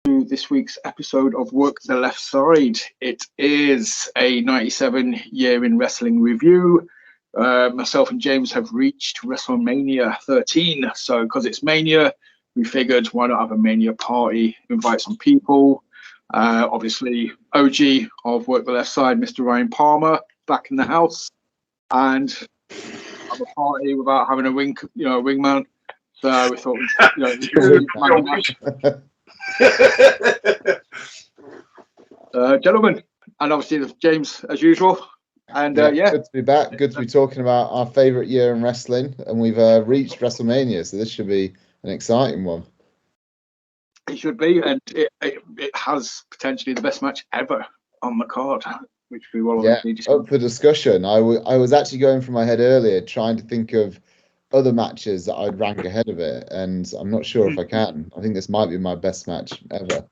to this week's episode of Work the Left Side. It is a 97 year in wrestling review. Myself and James have reached WrestleMania 13. So because it's Mania, we figured why not have a Mania party, invite some people. Obviously, OG of Work the Left Side, Mr. Ryan Palmer, back in the house. And have a party without having a wingman. So we thought, gentlemen, and obviously James as usual. And good to be back. Good to be talking about our favourite year in wrestling, and we've reached WrestleMania, so this should be an exciting one. It should be, and it has potentially the best match ever on the card, which we will obviously discuss. Up for discussion. I was actually going through my head earlier, trying to think of other matches that I'd rank ahead of it, and I'm not sure if I can. I think this might be my best match ever,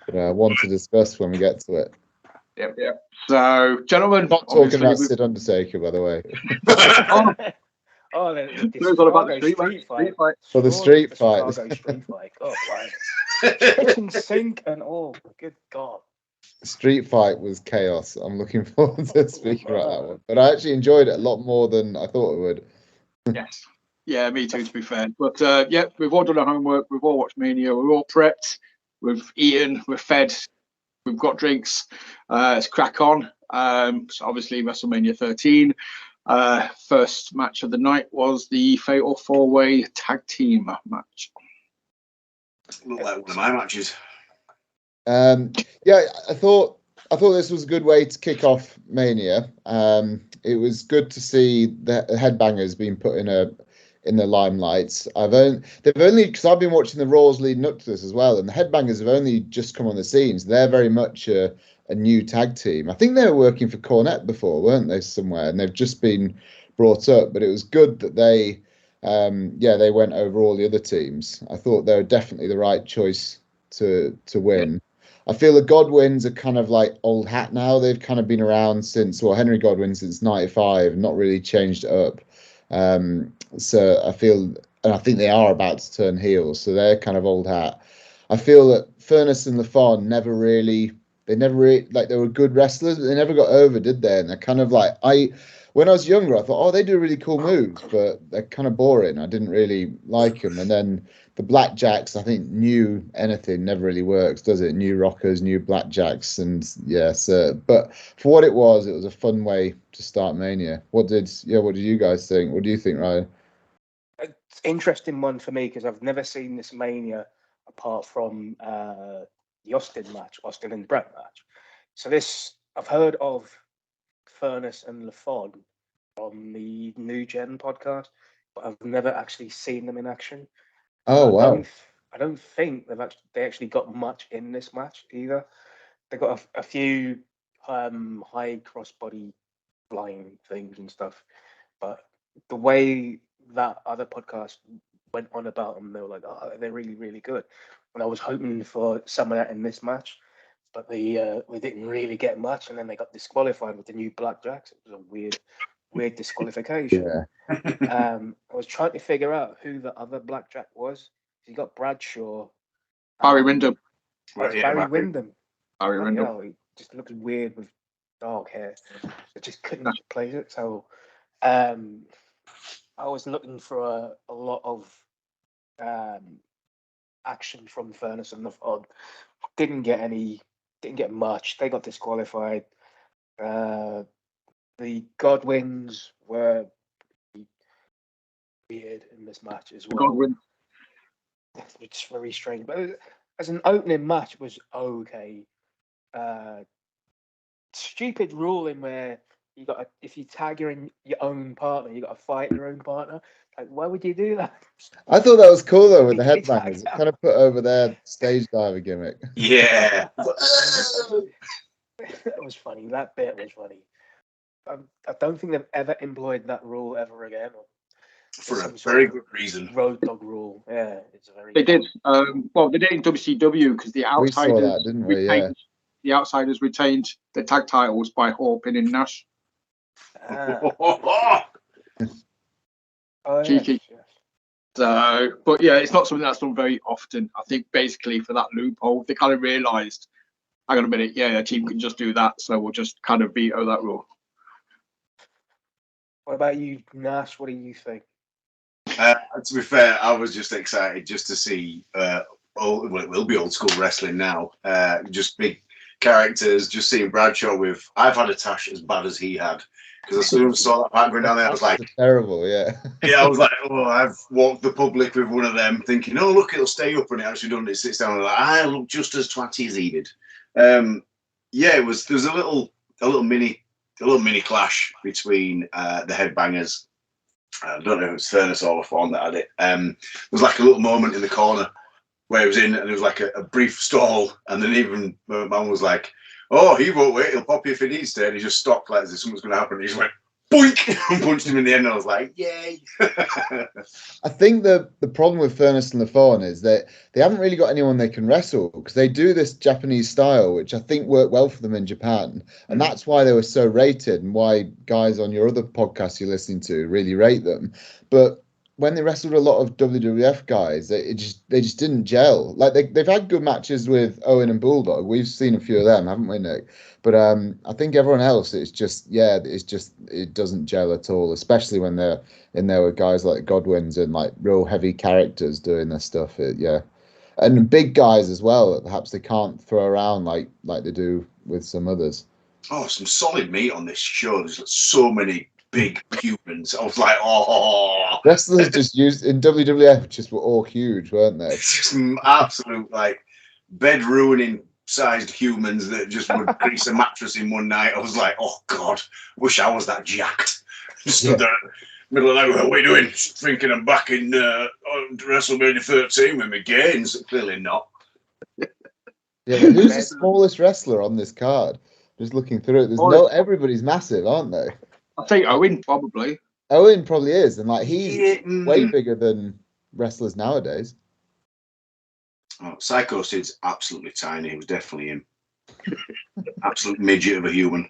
but one to discuss when we get to it. Yep. So, gentlemen, not talking about Sid Undertaker, by the way. Street fight. For the street fight. Street fight. Oh, wow. Kitchen sink and all. Good God. Street fight was chaos. I'm looking forward to speaking about that one, but I actually enjoyed it a lot more than I thought it would. Yes. Yeah, me too, to be fair. But we've all done our homework. We've all watched Mania. We're all prepped. We've eaten. We're fed. We've got drinks. Let's crack on. So obviously, WrestleMania 13. First match of the night was the Fatal 4-Way Tag Team match. Looked like one of my matches. I thought this was a good way to kick off Mania. It was good to see the headbangers being put in the limelight. Because I've been watching the Raws leading up to this as well, and the headbangers have only just come on the scenes. They're very much a new tag team. I think they were working for Cornette before, weren't they, somewhere? And they've just been brought up. But it was good that they went over all the other teams. I thought they were definitely the right choice to win. I feel the Godwins are kind of like old hat now. They've kind of been around Henry Godwin since '95, not really changed it up. So I feel, and I think they are about to turn heels, so they're kind of old hat. I feel that Furnace and LaFon never really, they were good wrestlers, but they never got over, did they? And they're kind of like, when I was younger, I thought, they do really cool moves, but they're kind of boring. I didn't really like them. And then the Blackjacks, I think new anything never really works, does it? New rockers, new Blackjacks, and but for what it was a fun way to start Mania. What did you guys think? What do you think, Ryan? It's an interesting one for me because I've never seen this Mania apart from the Austin and Brett match. So this, I've heard of Furnace and LaFon on the New Gen podcast, but I've never actually seen them in action. Oh, wow. I don't think they actually got much in this match either. They got a few high crossbody flying things and stuff, but the way that other podcast went on about them, they were like, they're really, really good. And I was hoping for some of that in this match, but we didn't really get much, and then they got disqualified with the new Blackjacks. It was a weird disqualification. Yeah. I was trying to figure out who the other Blackjack was. You got Bradshaw. Barry Windham. Barry Windham. Barry Windham. He just looks weird with dark hair. I just couldn't place it. So I was looking for a lot of action from Furnace and LaFon. Didn't get much. They got disqualified. The Godwins were weird in this match as well. Godwin. It's very strange. But as an opening match, it was okay. Stupid ruling where if you tag your own partner, you got to fight your own partner. Like, why would you do that? I thought that was cool though with the headbangers. It kind of put over their stage diver gimmick. Yeah. That was funny. That bit was funny. I don't think they've ever employed that rule ever again. For a very good reason. Road dog rule. Yeah, it's very. They did. They did in WCW because the outsiders. We saw that, didn't we? Yeah. The outsiders retained the tag titles by Hall pinning Nash. Cheeky. Yes. So, but yeah, it's not something that's done very often. I think basically for that loophole, they kind of realised, hang on a minute, yeah, a team can just do that, so we'll just kind of veto that rule. What about you, Nash? What do you think? To be fair, I was just excited just to see. It will be old school wrestling now. Just big characters. Just seeing Bradshaw with. I've had a tash as bad as he had. Because as soon as I saw that pack going down there, I was like, terrible, yeah. Yeah, I was like, oh, I've walked the public with one of them thinking, oh, look, it'll stay up, and it actually done. It sits down and like, I look just as twatty as he did. Yeah, there was a little mini clash between the headbangers. I don't know if it was Furnace or Fawn that had it. There was like a little moment in the corner where he was in, and there was like a brief stall, and then even man was like, oh, he won't wait, he'll pop you if he needs to, and he just stopped like as if something's going to happen, and he just went, boink, and punched him in the end, and I was like, yay. I think the problem with Furnace and LaFawn is that they haven't really got anyone they can wrestle, because they do this Japanese style, which I think worked well for them in Japan, and that's why they were so rated, and why guys on your other podcasts you're listening to really rate them. But when they wrestled a lot of WWF guys, they just didn't gel. Like they've had good matches with Owen and Bulldog. We've seen a few of them, haven't we, Nick? But I think everyone else, it doesn't gel at all. Especially when they're in there with guys like Godwin's and like real heavy characters doing their stuff. And big guys as well that perhaps they can't throw around like they do with some others. Oh, some solid meat on this show. There's so many big humans. I was like, oh. Wrestlers just used in WWF just were all huge, weren't they? It's just absolute like bed ruining sized humans that just would grease a mattress in one night. I was like, oh God, wish I was that jacked. Stood there middle of the night, what are we doing? Thinking I'm back in WrestleMania 13 with my gains. Clearly not. Yeah, but who's the smallest wrestler on this card? Just looking through it, everybody's massive, aren't they? I think Owen probably. Owen probably is, and like he's way bigger than wrestlers nowadays. Oh, Psycho Sid's absolutely tiny. He was definitely him. Absolute midget of a human.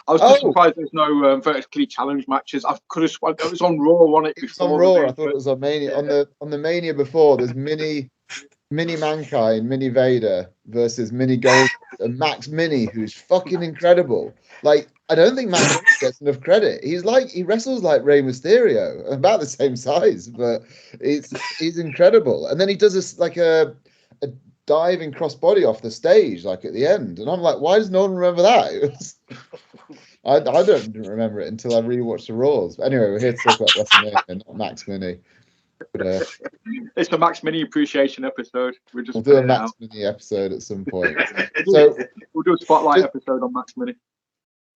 I was just surprised there's no vertically challenged matches. I could have sworn it was on Raw, wasn't it? Before on Raw, I thought it was on Mania. Yeah. On the Mania before, there's Mini Mankind, Mini Vader versus Mini Gold and Max Mini, who's fucking incredible. Like, I don't think Max gets enough credit. He wrestles like Rey Mysterio, about the same size, but he's incredible. And then he does this like a diving crossbody off the stage, like at the end. And I'm like, why does no one remember that? I didn't remember it until I rewatched the Raws. But anyway, we're here to talk about WrestleMania, not Max Mini. But, it's the Max Mini appreciation episode. We'll do a Max Mini episode at some point. So we'll do a spotlight episode on Max Mini.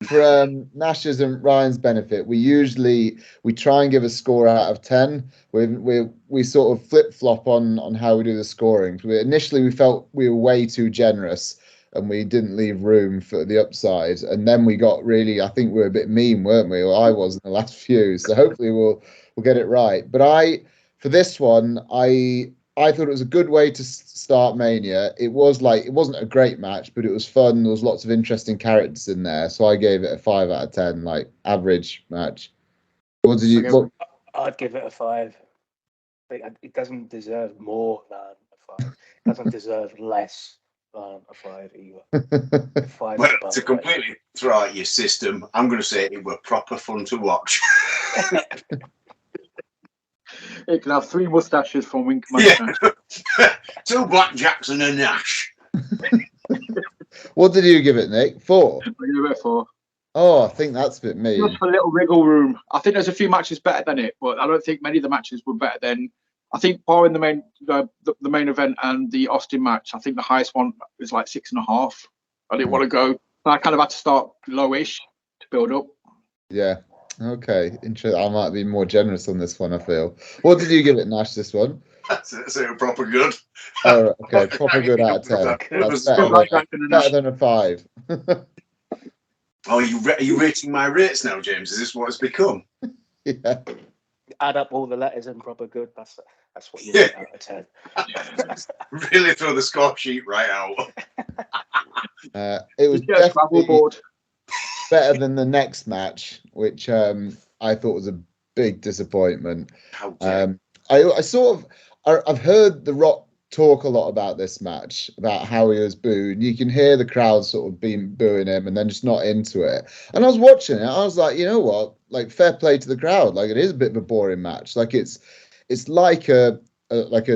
For Nash's and Ryan's benefit, we try and give a score out of 10. We sort of flip flop on how we do the scoring. Initially, we felt we were way too generous and we didn't leave room for the upside. And then we got really, I think we were a bit mean, weren't we? Or I was in the last few. So hopefully we'll get it right. But for this one, I thought it was a good way to start Mania. It wasn't a great match, but it was fun. There was lots of interesting characters in there, so I gave it a 5 out of 10, like average match. What did you? I'd give it a 5. It doesn't deserve more than a 5. It doesn't deserve less than a 5 either. 5. Well, to completely throw out your system, I'm going to say it were proper fun to watch. It can have 3 mustaches from Wink. Yeah. 2 blackjacks and a Nash. What did you give it, Nick? 4? I give it a 4. Oh, I think that's a bit mean. Just a little wriggle room. I think there's a few matches better than it, but I don't think many of the matches were better than. I think barring the main event and the Austin match, I think the highest one was like 6.5. I didn't want to go. I kind of had to start lowish to build up. Yeah. Okay, interesting. I might be more generous on this one, I feel. What did you give it, Nash, this one? That's it, so proper good. Oh, okay, proper good out of 10. That's better than a 5. Oh, are you rating my rates now, James? Is this what it's become? Yeah. Add up all the letters and proper good. That's what you get out of 10. Really throw the score sheet right out. It was definitely better than the next match, which I thought was a big disappointment. I've heard The Rock talk a lot about this match, about how he was booed. You can hear the crowd sort of booing him and then just not into it. And I was watching it, I was like, you know what? Like, fair play to the crowd. Like, it is a bit of a boring match. Like, it's like a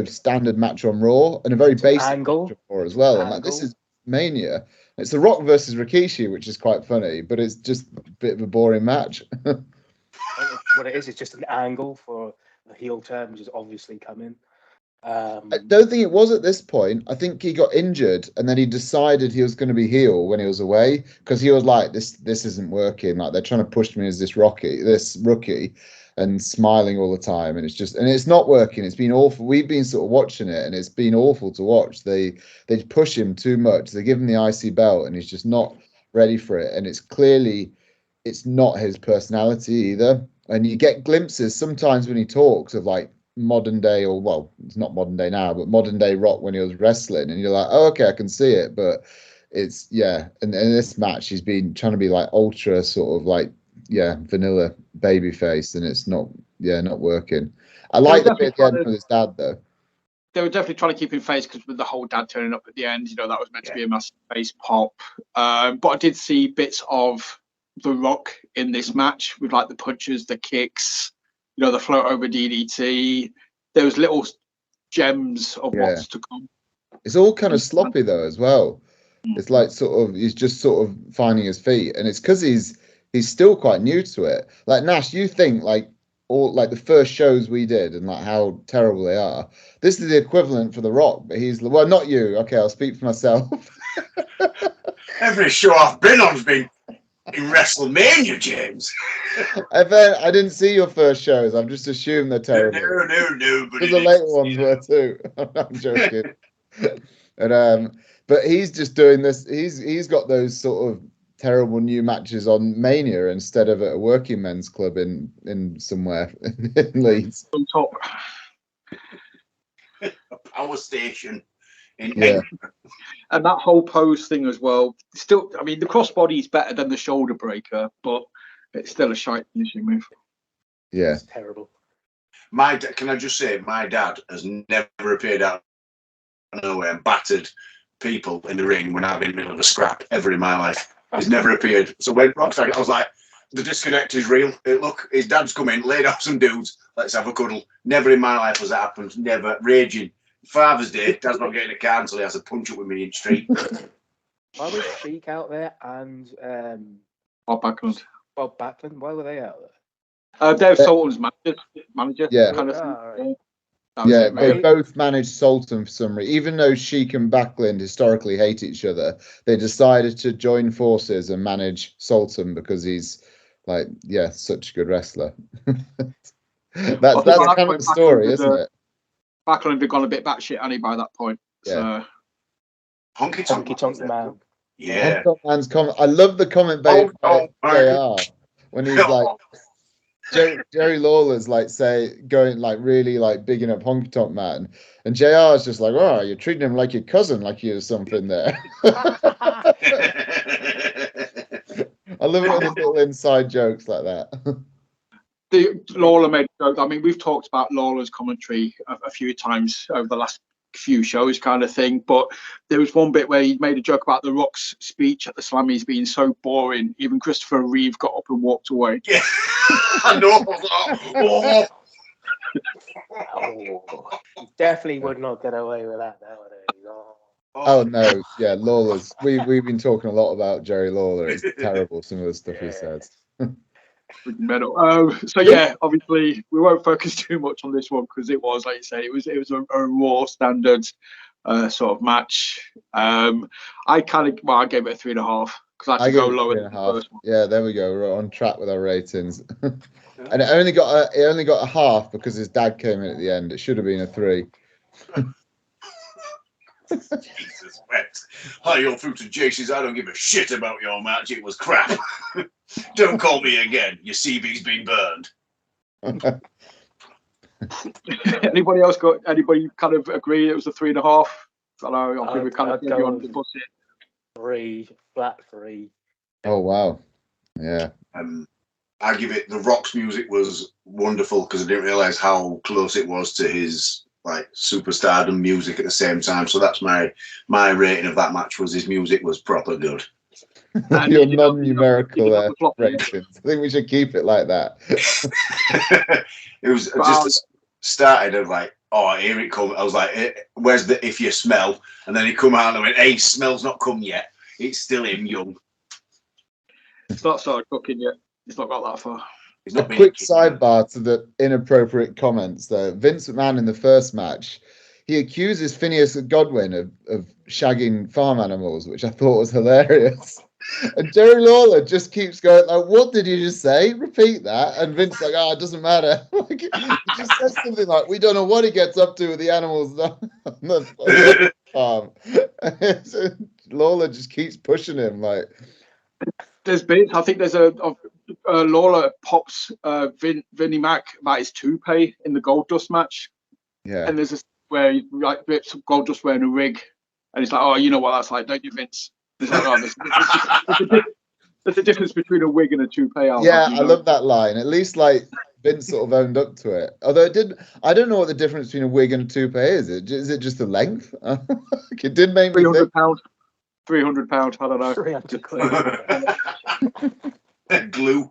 standard match on Raw and a very basic angle match on Raw as well. And like, this is Mania. It's The Rock versus Rikishi, which is quite funny, but it's just a bit of a boring match. What it is, it's just an angle for the heel turn, which is obviously coming. I don't think it was at this point. I think he got injured and then he decided he was going to be heel when he was away, because he was like, this isn't working. Like, they're trying to push me as this rookie and smiling all the time. And it's not working. It's been awful. We've been sort of watching it and it's been awful to watch. They push him too much. They give him the IC belt and he's just not ready for it. And it's not his personality either. And you get glimpses sometimes when he talks of like modern day, or well, it's not modern day now, but modern day Rock when he was wrestling, and you're like, oh, okay, I can see it. But it's, yeah, and in this match he's been trying to be like ultra sort of like, yeah, vanilla baby face, and it's not working. I like the bit at the end with his dad though. They were definitely trying to keep him face, because with the whole dad turning up at the end, that was meant to be a massive face pop. But I did see bits of The Rock in this match with like the punches, the kicks, the float over DDT. There was little gems of what's to come. It's all kind of sloppy though as well. It's like he's just sort of finding his feet, and it's because he's still quite new to it. Like Nash, you think like all like the first shows we did and like how terrible they are. This is the equivalent for The Rock, but he's, well, not you. Okay, I'll speak for myself. Every show I've been on's been in WrestleMania, James. I didn't see your first shows. I've just assumed they're terrible. No. Because the later ones were too. I'm joking. But he's just doing this. He's got those sort of terrible new matches on Mania instead of at a working men's club in somewhere in Leeds. On top. A power station. Yeah. And that whole pose thing as well. Still, I mean, the crossbody is better than the shoulder breaker, but it's still a shite finishing move. Yeah. It's terrible. Can I just say, my dad has never appeared out of nowhere and battered people in the ring when I've been in the middle of a scrap ever in my life. He's never appeared. So when Rock's like, I was like, the disconnect is real. Look, his dad's come in, laid off some dudes. Let's have a cuddle. Never in my life has that happened. Never. Raging. Father's Day, Dad's not getting a car until he has a punch up with me in the street. Why was Sheik out there and Bob Backlund? Why were they out there? Dave Sultan's manager. Yeah. Kind of Right. Yeah, they both managed Sultan for some reason. Even though Sheik and Backlund historically hate each other, they decided to join forces and manage Sultan because he's like, yeah, such a good wrestler. that's kind of the story, isn't it? Backlund had gone a bit batshit, hadn't he, by that point? Yeah. So. Honky Tonk Man. Yeah. Honky Tonk Man's comment. I love the comment by JR when he's like, Jerry Lawler's like going like really like bigging up Honky Tonk Man, and JR is just like, oh, you're treating him like your cousin, like he was something there. I love it when there's little inside jokes like that. Lawler made a joke. I mean, we've talked about Lawler's commentary a few times over the last few shows, kind of thing. But there was one bit where he made a joke about The Rock's speech at the Slammies being so boring. Even Christopher Reeve got up and walked away. Yeah, I know. You definitely would not get away with that nowadays. Oh no, yeah, Lawler's. We've been talking a lot about Jerry Lawler. It's terrible, some of the stuff he says. So yeah, obviously we won't focus too much on this one because it was, like you say, it was a Raw standard sort of match. I gave it a 3.5 because I had to go lower than the first one. Yeah, there we go. We're on track with our ratings. And it only got a half because his dad came in at the end. It should have been a 3. Jesus wept. Hi, you're through to Jason's. I don't give a shit about your match. It was crap. Don't call me again. Your CV's been burned. Anybody kind of agree it was a 3.5? I know. I think we kind of gave you on the bus here. 3, flat 3. Oh wow, yeah. I give it, The Rock's music was wonderful because I didn't realise how close it was to his like superstardom music at the same time. So that's my rating of that match, was his music was proper good. Your non-numerical ratings. I think we should keep it like that. It was just started of like, oh, here it comes. I was like, where's the if you smell? And then he come out and I went, hey, smell's not come yet. It's still him young. It's not started cooking yet. It's not got that far. A quick sidebar to the inappropriate comments, though. Vince McMahon in the first match, he accuses Phineas Godwin of shagging farm animals, which I thought was hilarious. And Jerry Lawler just keeps going like, "What did you just say? Repeat that." And Vince's like, "Oh, it doesn't matter." Like, he just says something like, "We don't know what he gets up to with the animals on the farm." Lawler just keeps pushing him like. There's been, I think there's a Lawler pops Vinnie Mac about his toupee in the Goldust match. Yeah. And there's this where he like rips Goldust wearing a rig, and he's like, "Oh, you know what that's like, don't you, Vince?" He's like, "Oh, there's a difference between a wig and a toupee." Yeah, I love that line. At least like Vince sort of owned up to it. Although I don't know what the difference between a wig and a toupee is. Is it just the length? It did make me think. £300. £300. I don't know. 300 quid. Glue.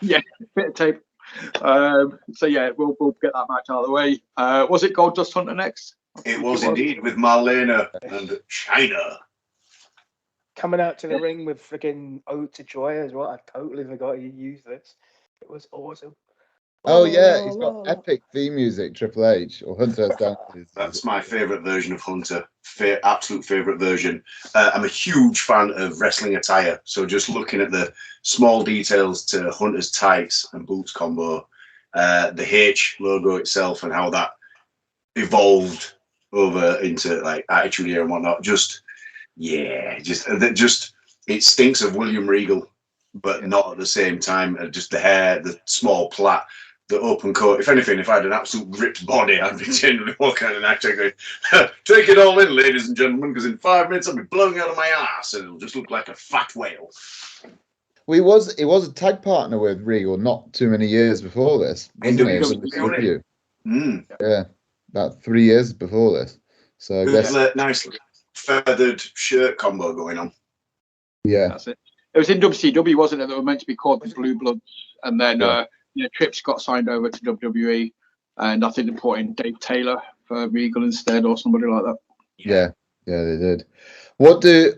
Yeah, bit of tape. So yeah, we'll get that match out of the way. Was it Goldust Hunter next? It was indeed, with Marlena and China. Coming out to the ring with freaking Ode to Joy as well. I totally forgot you used this. It was awesome. Oh yeah, he's got epic theme music, Triple H or Hunter. That's my favourite version of Hunter. Absolute favourite version. I'm a huge fan of wrestling attire, so just looking at the small details to Hunter's tights and boots combo, the H logo itself and how that evolved over into like Attitude Era and whatnot. It stinks of William Regal, but not at the same time. Just the hair, the small plait, the open coat. If anything, if I had an absolute ripped body, I'd be generally walking out and actually going, "Take it all in, ladies and gentlemen, because in 5 minutes I'll be blowing out of my ass and it'll just look like a fat whale." Well, he was a tag partner with Regal not too many years before this. NWA. Yeah, about 3 years before this. So there's a nice feathered shirt combo going on. Yeah, that's it. It was in WCW, wasn't it? They were meant to be called the Blue Bloods, and then Trips got signed over to WWE, and I think they put in Dave Taylor for Regal instead, or somebody like that. Yeah, they did. What do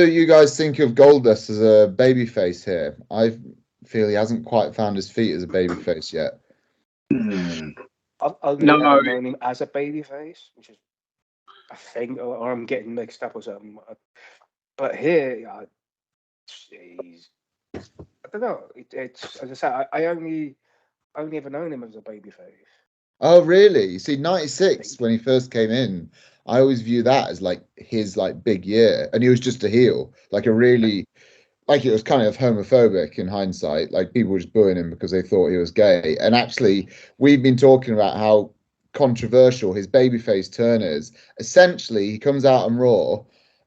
you guys think of Goldust as a babyface here? I feel he hasn't quite found his feet as a babyface yet. I've known him as a babyface, which is a thing, or I'm getting mixed up or something. But here, I don't know. It's as I said, I only ever known him as a babyface. Oh, really? You see, 96 when he first came in, I always view that as like his like big year, and he was just a heel, like a really, like it was kind of homophobic in hindsight. Like people were just booing him because they thought he was gay. And actually, we've been talking about how controversial his babyface turn is. Essentially, he comes out on Raw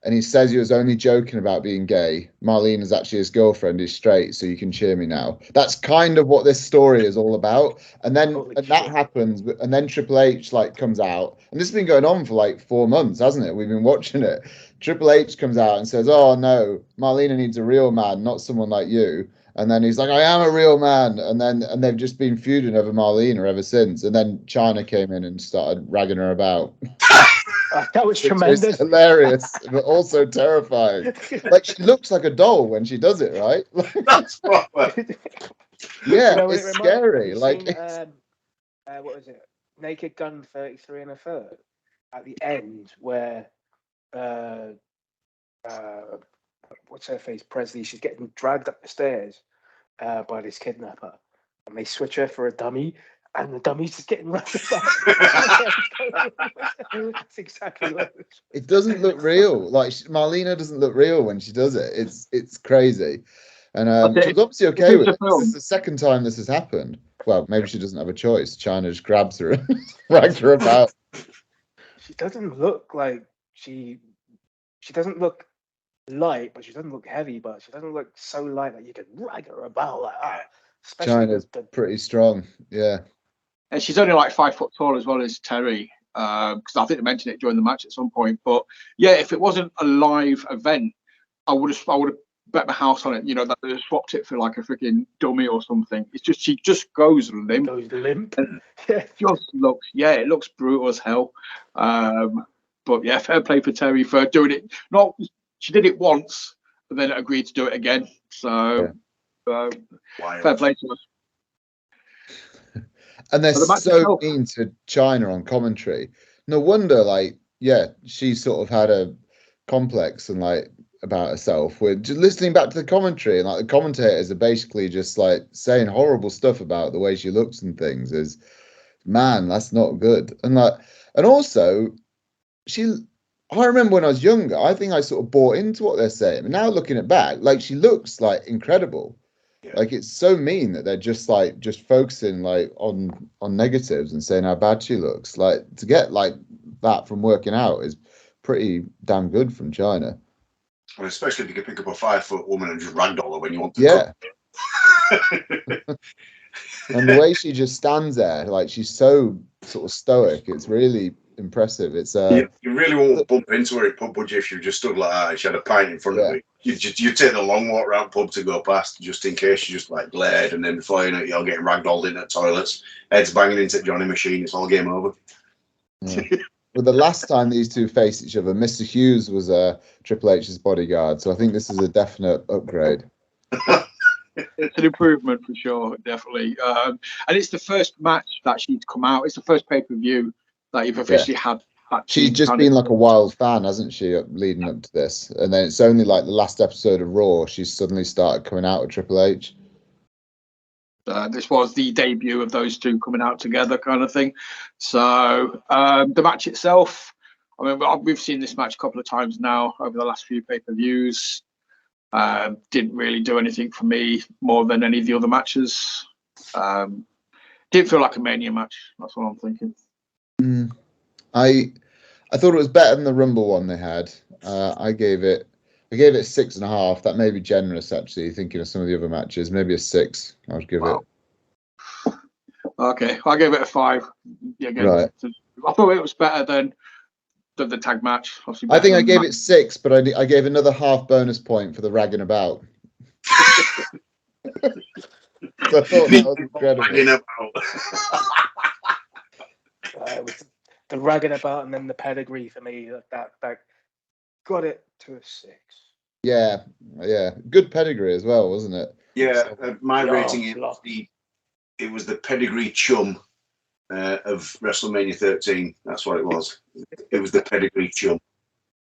and he says he was only joking about being gay. Marlene is actually his girlfriend, he's straight, so you can cheer me now. That's kind of what this story is all about. And then that happens, and then Triple H like comes out, and this has been going on for like 4 months, hasn't it? We've been watching it. Triple H comes out and says, "Oh no, Marlena needs a real man, not someone like you." And then he's like, "I am a real man." And they've just been feuding over Marlena ever since. And then China came in and started ragging her about. That was tremendous. Hilarious, but also terrifying. Like she looks like a doll when she does it, right? That's proper. Yeah, it's scary. Like what was it? Naked Gun 33 and a third at the end where what's her face? Presley. She's getting dragged up the stairs by this kidnapper, and they switch her for a dummy. And the dummy's just getting rushed back. That's exactly what it doesn't look real. Like Marlena doesn't look real when she does it. It's crazy. And she's obviously okay with it. This is the second time this has happened. Well, maybe she doesn't have a choice. China just grabs her and drags her about. She doesn't look like she doesn't look light, but she doesn't look heavy, but she doesn't look so light that you can drag her about like that. Especially China's pretty strong. Yeah. And she's only like 5 foot tall as well as Terry, because I think they mentioned it during the match at some point. But yeah, if it wasn't a live event, I would have bet my house on it. You know, that they swapped it for like a freaking dummy or something. It's just she just goes limp. And it looks brutal as hell. But yeah, fair play for Terry for doing it. She did it once, and then agreed to do it again. So fair play to us. And they're so mean to China on commentary. No wonder, like, yeah, she sort of had a complex and like about herself. We're just listening back to the commentary, and like the commentators are basically just like saying horrible stuff about the way she looks and things. Is, man, that's not good. And like, and also, I remember when I was younger, I think I sort of bought into what they're saying. But now looking it back, like she looks like incredible. Yeah. Like it's so mean that they're just focusing like on negatives and saying how bad she looks. Like to get like that from working out is pretty damn good from China. Well, especially if you can pick up a 5 foot woman and just ragdoll her when you want to. Yeah. And the way she just stands there, like she's so sort of stoic. It's really impressive. It's you really won't bump into her at pub, would you, if you just stood like that and she had a pint in front of you? You take the long walk around pub to go past just in case you just like glared, and then before you know it, you're getting ragdolled in at toilets, heads banging into the Johnny machine. It's all game over. Yeah. Well, the last time these two faced each other, Mr. Hughes was Triple H's bodyguard, so I think this is a definite upgrade. It's an improvement for sure, definitely. And it's the first match that she's come out. It's the first pay-per-view that you've officially had. She's just been like a wild fan, hasn't she, leading up to this? And then it's only like the last episode of Raw, she's suddenly started coming out with Triple H. This was the debut of those two coming out together, kind of thing. So the match itself, I mean, we've seen this match a couple of times now over the last few pay-per-views. Didn't really do anything for me more than any of the other matches. Didn't feel like a Mania match. That's what I'm thinking. I thought it was better than the Rumble one they had. I gave it 6.5. That may be generous, actually, thinking of some of the other matches. Maybe a 6. I would give it. Okay, I gave it a 5. Yeah, right. I thought it was better than the tag match. Obviously, I think I gave it 6, but I gave another half bonus point for the ragging about. So I thought that was incredible. The ragging about and then the pedigree for me, that got it to a 6. Yeah, good pedigree as well, wasn't it? Yeah, my rating it was the pedigree chum of WrestleMania 13. That's what it was. It was the pedigree chum.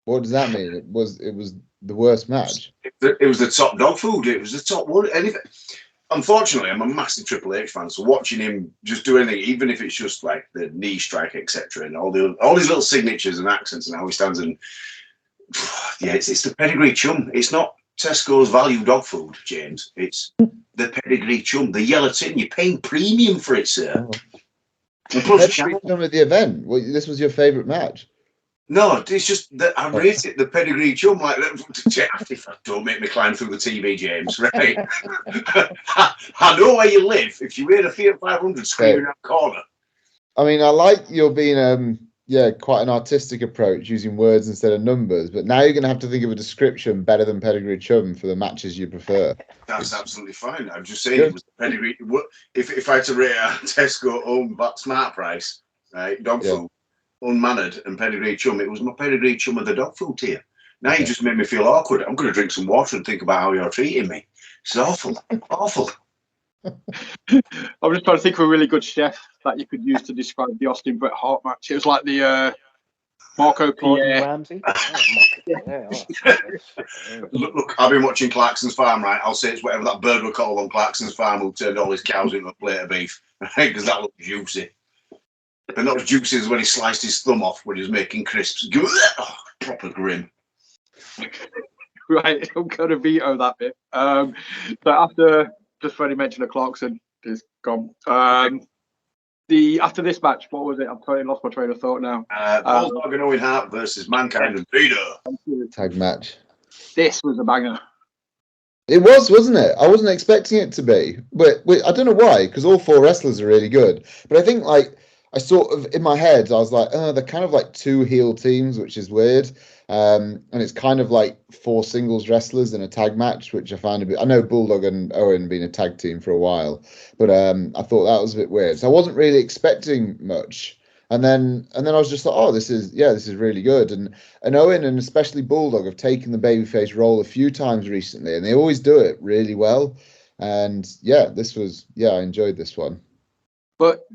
What does that mean? It was the worst match. It was the top dog food. It was the top one. Anything. Unfortunately, I'm a massive Triple H fan, so watching him just do anything, even if it's just like the knee strike, etc., and all these little signatures and accents and how he stands, and it's the pedigree chum. It's not Tesco's value dog food, James. It's the pedigree chum, the yellow tin. You're paying premium for it, sir. And plus, chum at the event. Well, this was your favourite match. No, it's just that I rate it the pedigree chum. Like, don't make me climb through the TV, James. Right? I know where you live. If you hear a Fiat 500 screaming out the corner. I mean, I like you're being quite an artistic approach, using words instead of numbers. But now you're going to have to think of a description better than pedigree chum for the matches you prefer. That's absolutely fine. I'm just saying it was the pedigree. If I had to rate a Tesco own smart price, right, dog food. Unmannered and pedigree chum, it was my pedigree chum of the dog food tier. Now you just made me feel awkward. I'm going to drink some water and think about how you're treating me. It's awful. I'm just trying to think of a really good chef that you could use to describe the Austin Bret Hart match. It was like the Marco Pierre. Ramsey. Look, I've been watching Clarkson's Farm, right? I'll say it's whatever that bird were called on Clarkson's Farm who turned all his cows into a plate of beef, because that looked juicy. And not as juicy as when he sliced his thumb off when he was making crisps. Oh, proper grim. Right, I'm going to veto that bit. So after, just Freddie mentioned Clarkson is gone. After this match, what was it? I've totally lost my train of thought now. Bulldog and Owen Hart versus Mankind and Vader. Tag match. This was a banger. It was, wasn't it? I wasn't expecting it to be, but I don't know why, because all 4 wrestlers are really good. But I think, like, I sort of, in my head, I was like, oh, they're kind of like 2 heel teams, which is weird. And it's kind of like 4 singles wrestlers in a tag match, which I find a bit. I know Bulldog and Owen been a tag team for a while, but I thought that was a bit weird. So I wasn't really expecting much. And then I was just like, oh, this is really good. And Owen and especially Bulldog have taken the babyface role a few times recently, and they always do it really well. And I enjoyed this one. But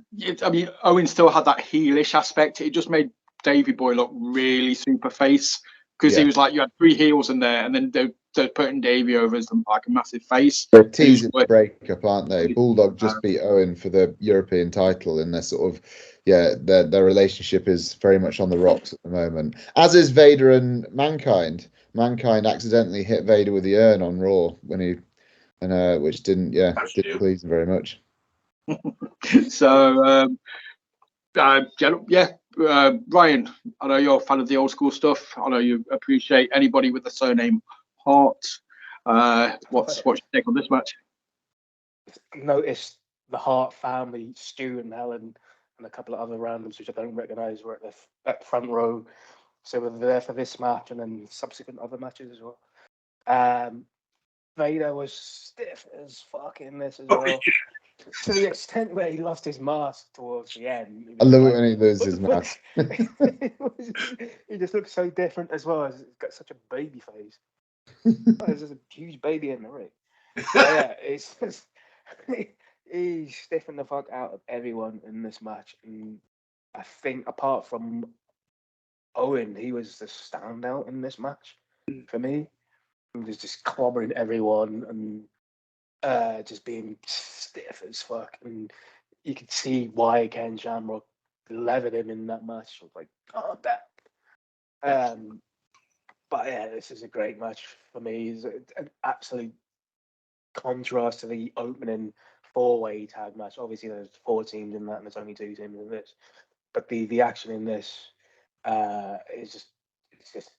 I mean, Owen still had that heelish aspect. It just made Davey Boy look really super face, because he was like, you had 3 heels in there, and then they're putting Davey over as like a massive face. They're teasing the breakup, aren't they? Bulldog just beat Owen for the European title, and they're sort of their relationship is very much on the rocks at the moment. As is Vader and Mankind. Mankind accidentally hit Vader with the urn on Raw which didn't please him very much. So Ryan, I know you're a fan of the old school stuff. I know you appreciate anybody with the surname Hart. What's your take on this match? Noticed the Hart family, Stu and Helen, and a couple of other randoms which I don't recognise were at the front row. So we're there for this match and then subsequent other matches as well. Vader was stiff as fuck in this as well. To the extent where he lost his mask towards the end. I love it when he loses his mask. He just looks so different as well. He's got such a baby face. There's just a huge baby in the ring. It's just, he's stiffing the fuck out of everyone in this match. And I think apart from Owen, he was the standout in this match for me. He was just clobbering everyone and just being stiff as fuck. And you could see why Ken Shamrock levered him in that match. I was like, oh, damn. But this is a great match for me. It's an absolute contrast to the opening 4-way tag match. Obviously, there's 4 teams in that, and there's only 2 teams in this. But the action in this is just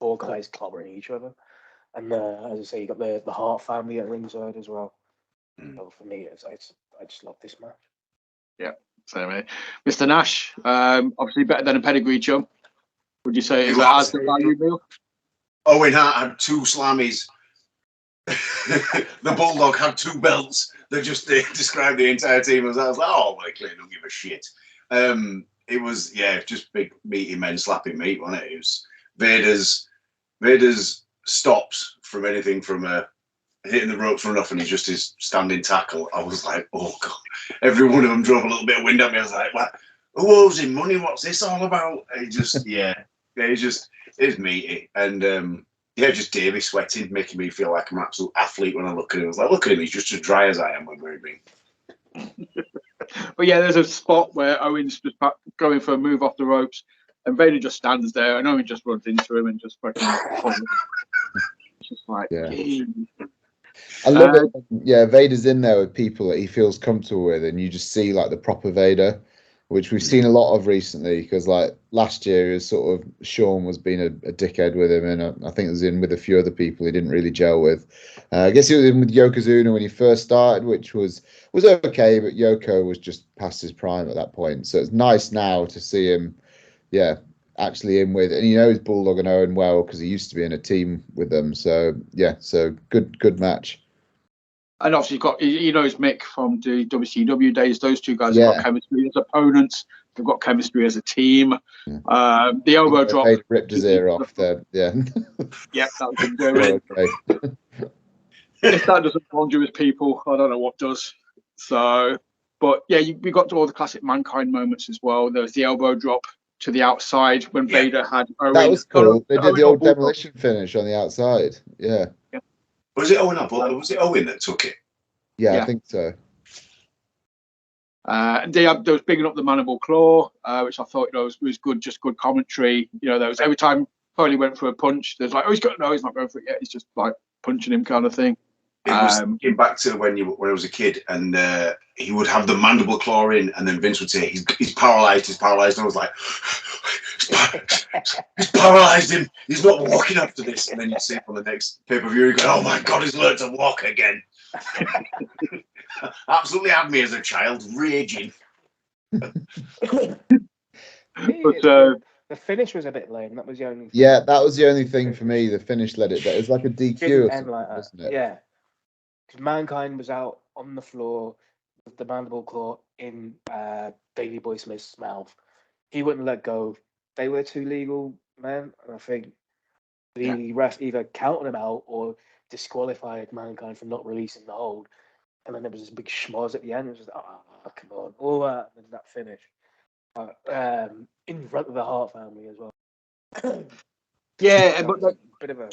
4 guys clobbering each other. And as I say, you got the Hart family at ringside as well. So for me, I just love this match. Yeah, same here. Mr. Nash, obviously better than a pedigree chum. Would you say is that as the value meal? Owen Hart had 2 slammies. The Bulldog had 2 belts. They described the entire team as I was like, oh, well, I clearly don't give a shit. It was just big meaty men slapping meat, wasn't it? It was Vader's stops from anything from hitting the ropes for nothing. He's just his standing tackle. I was like, oh god! Every one of them drove a little bit of wind at me. I was like, what? Who owes him money? What's this all about? It's meaty, and just Davey sweating, making me feel like I'm an absolute athlete when I look at him. I was like, look at him, he's just as dry as I am when we're being. But there's a spot where Owen's just going for a move off the ropes, and Vader just stands there, and Owen just runs into him and just fucking. It's just like, I love it. Yeah, Vader's in there with people that he feels comfortable with, and you just see like the proper Vader, which we've seen a lot of recently. Because like last year, it was sort of Shawn was being a dickhead with him, and I think it was in with a few other people he didn't really gel with. I guess he was in with Yokozuna when he first started, which was okay, but Yoko was just past his prime at that point. So it's nice now to see him, actually in with, and he knows Bulldog and Owen well because he used to be in a team with them. So so good match. And obviously he knows Mick from the WCW days. Those 2 guys have got chemistry as opponents. They've got chemistry as a team. The elbow drop. Ripped his ear off there. Yeah. Yeah, that was good. Okay. If that doesn't bond you with people, I don't know what does. So, but we got to all the classic Mankind moments as well. There was the elbow drop to the outside when Vader had Owen. That was cool. They did the old demolition finish on the outside. Yeah. Was it Owen was it Owen that took it? Yeah, I think so. They was bigging up the mandible claw, which I thought was good, just good commentary. There was every time Foley went for a punch, there's like, he's not going for it yet. He's just like punching him kind of thing. It was getting back to when I was a kid, and he would have the mandible claw in, and then Vince would say, "He's paralyzed. And I was like, He's paralysed him. He's not walking after this. And then you see on the next pay-per-view, you go, oh my God, he's learned to walk again. Absolutely had me as a child, raging. But, the finish was a bit lame. That was the only thing. Yeah, that was the only thing for me. The finish let it down. It was like a DQ Didn't or end something, like that. wasn't it? Yeah. Because Mankind was out on the floor with the mandible claw in Davey Boy Smith's mouth. He wouldn't let go. They were two legal men, and I think the ref either counted him out or disqualified Mankind for not releasing the hold. And then there was this big schmoz at the end. It was just, oh, come on. All that, and that finish. In front of the Hart family as well. yeah, but a bit of a...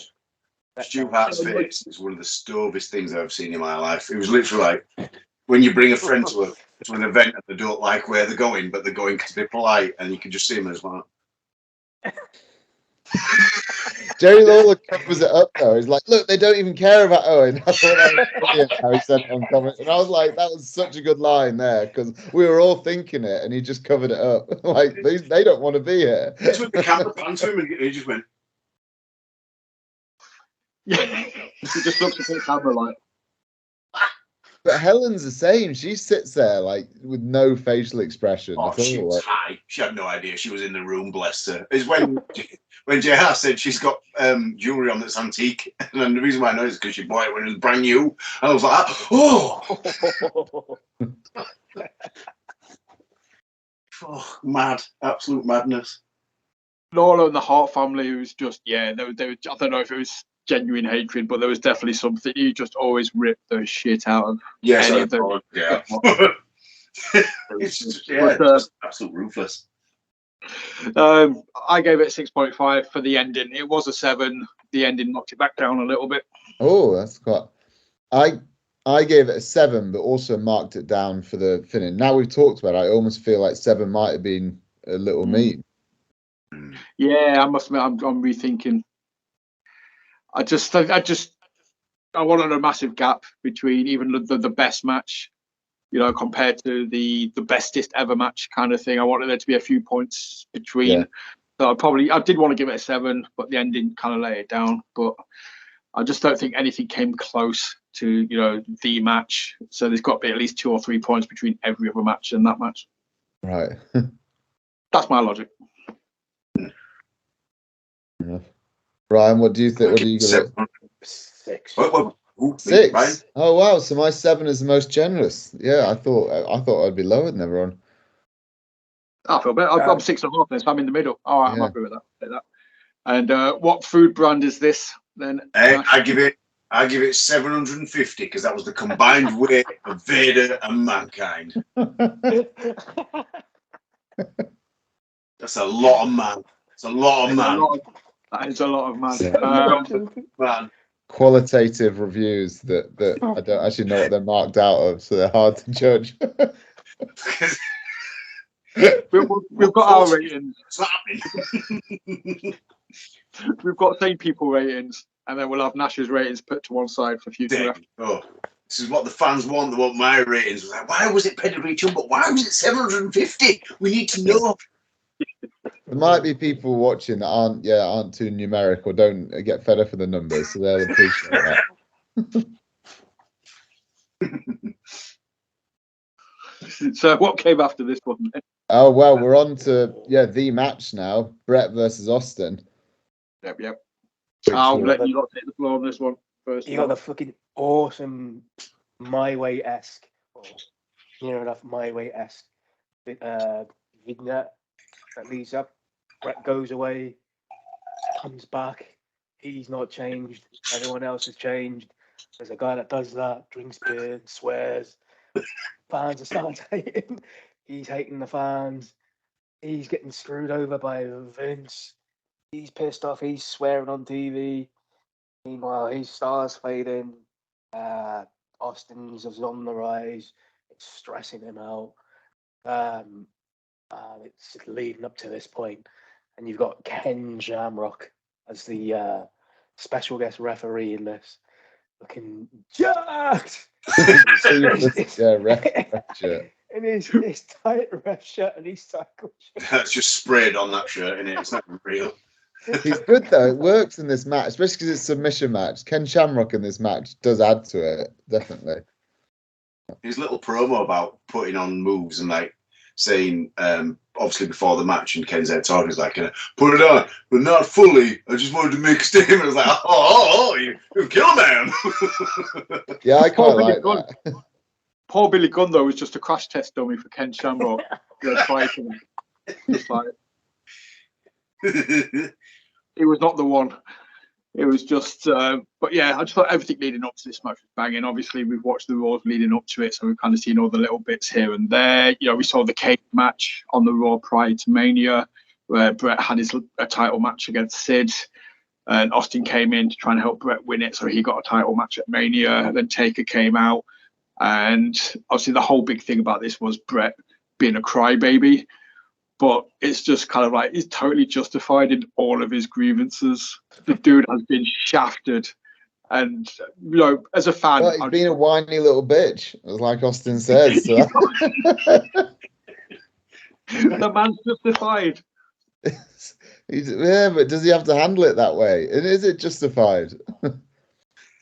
Stu Hart's face is one of the stovest things I've seen in my life. It was literally like when you bring a friend to an event and they don't like where they're going, but they're going to be polite, and you can just see them as well. Jerry Lawler covers it up though. He's like, look, they don't even care about Owen. I thought that was brilliant how he said it on comment. And I was like, that was such a good line there, because we were all thinking it and he just covered it up. Like, they don't want to be here. That's when the camera panned to him and he just went. Yeah, he just looks at the camera like. But Helen's the same. She sits there like with no facial expression Oh, at all. she was high. She had no idea she was in the room, bless her. It's when JR said she's got jewellery on that's antique. And then the reason why I know is because she bought it when it was brand new. And I was like, oh! Oh, mad. Absolute madness. Lawler and the Hart family was just, they were, I don't know if it was genuine hatred, but there was definitely something. You just always ripped those shit out of yes, any of them. Yeah. It's just, just absolute ruthless. I gave it 6.5 for the ending. It was a 7. The ending knocked it back down a little bit. Oh, that's quite. I gave it a 7, but also marked it down for the finish. Now we've talked about it, I almost feel like 7 might have been a little mean. Yeah, I must admit, I'm rethinking. I wanted a massive gap between even the best match, compared to the bestest ever match kind of thing. I wanted there to be a few points between. Yeah. So I did want to give it a 7, but the ending kind of lay it down. But I just don't think anything came close to, the match. So there's got to be at least 2 or 3 points between every other match and that match. Right. That's my logic. Yeah. Ryan, what do you think? What do you give it? 6. 6. Oh wow! So my 7 is the most generous. Yeah, I thought I'd be lower than everyone. I feel better. I'm 6.5 then, so I'm in the middle. All right, I'm happy with that. And what food brand is this then? I give it 750 because that was the combined weight of Vader and Mankind. That's a lot of man. It's a lot of man. That is a lot of man. Man. Qualitative reviews that I don't actually know what they're marked out of, so they're hard to judge. We've got our ratings. What's happening? We've got same people ratings, and then we'll have Nash's ratings put to one side for future. This is what the fans want. They want my ratings. Like, why was it Pedigree Chumbo? Why was it 750? We need to know. There might be people watching that aren't too numeric or don't get fed up with the numbers, so they'll appreciate that. So what came after this one? Oh well, we're on to the match now. Brett versus Austin. Yep. I'll let you lot take the floor on this one first. You got the fucking awesome My Way-esque, or near enough My Way-esque vignette that leads up. Brett goes away, comes back. He's not changed. Everyone else has changed. There's a guy that does that, drinks beer, swears. Fans are starting hating. He's hating the fans. He's getting screwed over by Vince. He's pissed off. He's swearing on TV. Meanwhile, his stars fading. Austin's is on the rise. It's stressing him out. It's leading up to this point. And you've got Ken Shamrock as the special guest referee in this. Looking jacked. in his tight ref shirt and his cycle shirt. That's just sprayed on that shirt, innit? It's not real. He's good though. It works in this match, especially because it's a submission match. Ken Shamrock in this match does add to it, definitely. His little promo about putting on moves and like saying, obviously before the match, and Ken's head talking is like, put it on, but not fully. I just wanted to make a statement. I was like, you kill a man. Yeah, I quite Billy like Gunn. that. Poor Billy Gunn though was just a crash test dummy for Ken Shamrock. Just like he was not the one. It was just, but yeah, I just thought everything leading up to this match was banging. Obviously, we've watched the Raws leading up to it, so we've kind of seen all the little bits here and there. You know, we saw the cage match on the Raw prior to Mania, where Brett had a title match against Sid, and Austin came in to try and help Brett win it, so he got a title match at Mania. And then Taker came out, and obviously the whole big thing about this was Brett being a crybaby. But it's just kind of like he's totally justified in all of his grievances. The dude has been shafted. And, you know, as a fan... Well, he's been a whiny little bitch, like Austin says. So. The man's justified. Yeah, but does he have to handle it that way? And is it justified?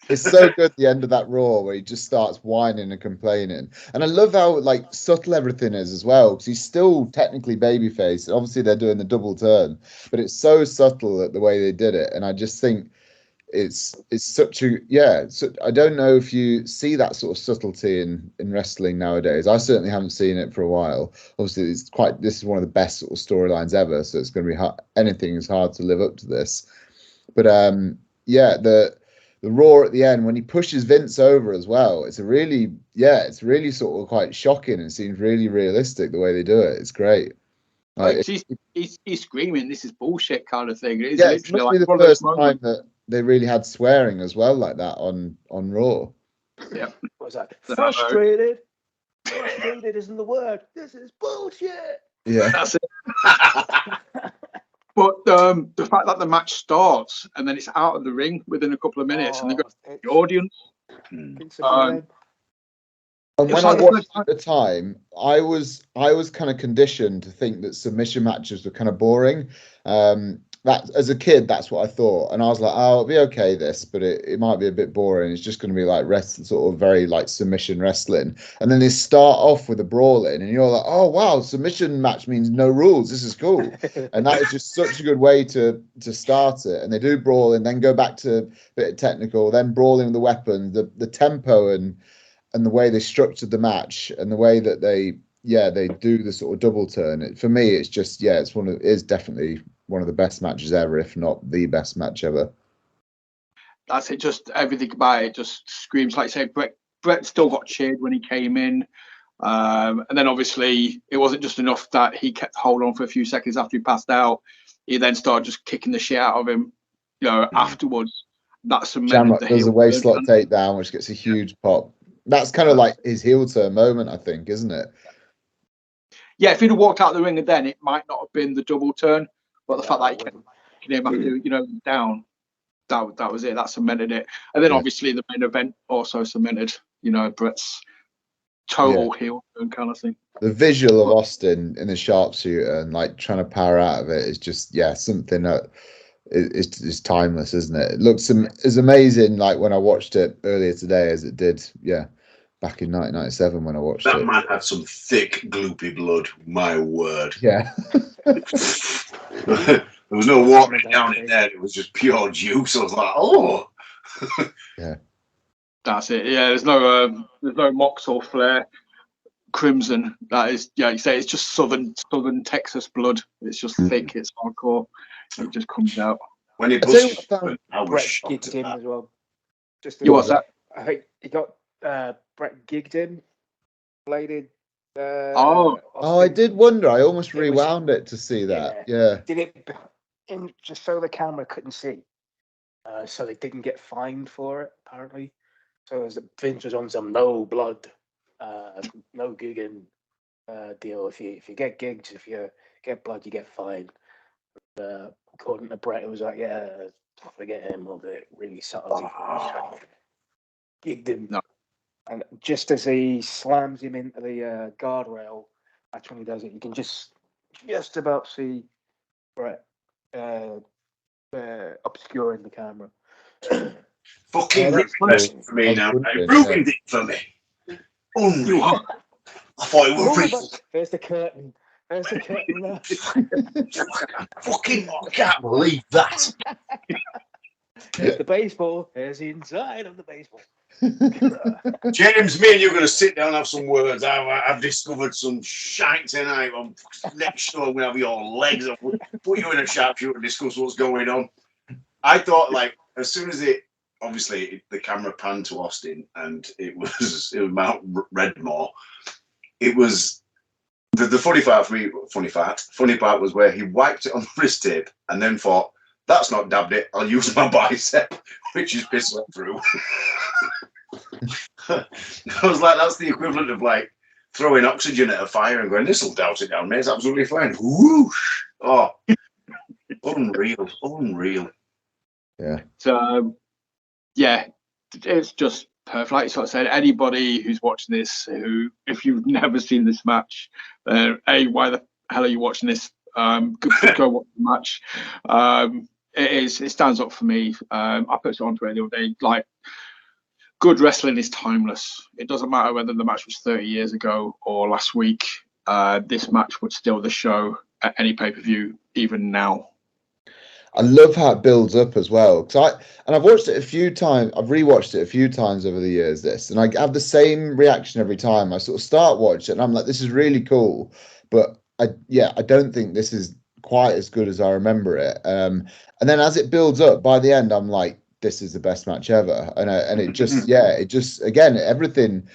It's so good at the end of that Raw where he just starts whining and complaining. And I love how like subtle everything is as well, because he's still technically babyface. Obviously they're doing the double turn, but it's so subtle at the way they did it. And I just think it's such a I don't know if you see that sort of subtlety in wrestling nowadays. I certainly haven't seen it for a while. Obviously this is one of the best sort of storylines ever, so it's going to be hard, anything is hard to live up to this. But the Raw at the end when he pushes Vince over as well, it's really sort of quite shocking and seems really realistic the way they do it. It's great. Like, he's screaming, "This is bullshit," kind of thing. It's It literally must be like the first time that they really had swearing as well like that on Raw. Yeah. What was that? Frustrated. Frustrated isn't the word. This is bullshit. Yeah. That's it. But the fact that the match starts and then it's out of the ring within a couple of minutes and they go to the audience. And when I watched at the time, I was kind of conditioned to think that submission matches were kind of boring. That as a kid, that's what I thought, and I was like, "Oh, it'll be okay, this, but it might be a bit boring. It's just going to be like sort of very like submission wrestling." And then they start off with a brawling, and you're like, "Oh wow, submission match means no rules. This is cool." And that is just such a good way to start it. And they do brawling, then go back to a bit of technical, then brawling with the weapon, the tempo and the way they structured the match and the way that they do the sort of double turn. For me, it's just it's definitely one of the best matches ever, if not the best match ever. That's it. Just everything about it just screams, like say, Brett still got cheered when he came in, and then obviously it wasn't just enough that he kept hold on for a few seconds after he passed out. He then started just kicking the shit out of him, afterwards. That's Shamrock does a waistlock takedown, which gets a huge pop. That's kind of like his heel turn moment, I think, isn't it? Yeah, if he'd have walked out of the ring then, it might not have been the double turn. But the fact that he kept him after, down, that was it. That cemented it. And then obviously the main event also cemented, Brett's total heel turn kind of thing. The visual of Austin in the sharpshooter and like trying to power out of it is just something that is timeless, isn't it? It looks as amazing like when I watched it earlier today as it did, back in 1997 when I watched it. That man had some thick, gloopy blood. My word. Yeah. There was no watering down in there. It was just pure juice. I was like, oh. Yeah. That's it. Yeah, there's no Mox or Flair. Crimson. That is, you say it's just southern Texas blood. It's just thick. It's hardcore. It just comes out. When he busted, I was shocked him as well. What's that? I think he got Brett gigged him. Bladed. I did wonder. I almost rewound it to see that. Yeah. Did it just so the camera couldn't see, so they didn't get fined for it apparently. So as Vince was on some no blood, no gigging deal. If you get gigs, if you get blood, you get fined. According to Brett, it was like, forget him. Or the really subtle. Gigged him. No. And just as he slams him into the guardrail, that's when he does it. You can just about see Brett obscuring the camera. Fucking that's ruined it for me That's now. brilliant, Ruined it for me. Unreal. I thought it was real. There's the curtain. There's the curtain there. Fucking, I can't believe that. There's the baseball. There's the inside of the baseball. James, me and you are going to sit down and have some words. I've discovered some shite tonight. Next show, I'm going to have your legs. I'll put you in a sharpshooter and discuss what's going on. I thought, like, as soon as obviously, the camera panned to Austin and it was Mount Redmore, it was the funny part for me. Funny part was where he wiped it on the wrist tape and then thought, that's not dabbed it. I'll use my bicep, which is pissed through. I was like, that's the equivalent of like throwing oxygen at a fire and going, this will douse it down, mate. It's absolutely fine. Whoosh! Oh, unreal. Yeah. So, yeah, it's just perfect. Like I said, anybody who's watching this, if you've never seen this match, why the hell are you watching this? Go watch the match. It stands up for me. I put it on Twitter the other day. Like, good wrestling is timeless. It doesn't matter whether the match was 30 years ago or last week. This match would steal the show at any pay-per-view, even now. I love how it builds up as well. I've watched it a few times. I've rewatched it a few times over the years. And I have the same reaction every time. I sort of start watching it, and I'm like, this is really cool, but I don't think this is quite as good as I remember it. And then as it builds up, by the end, I'm like, this is the best match ever. And it just, again, everything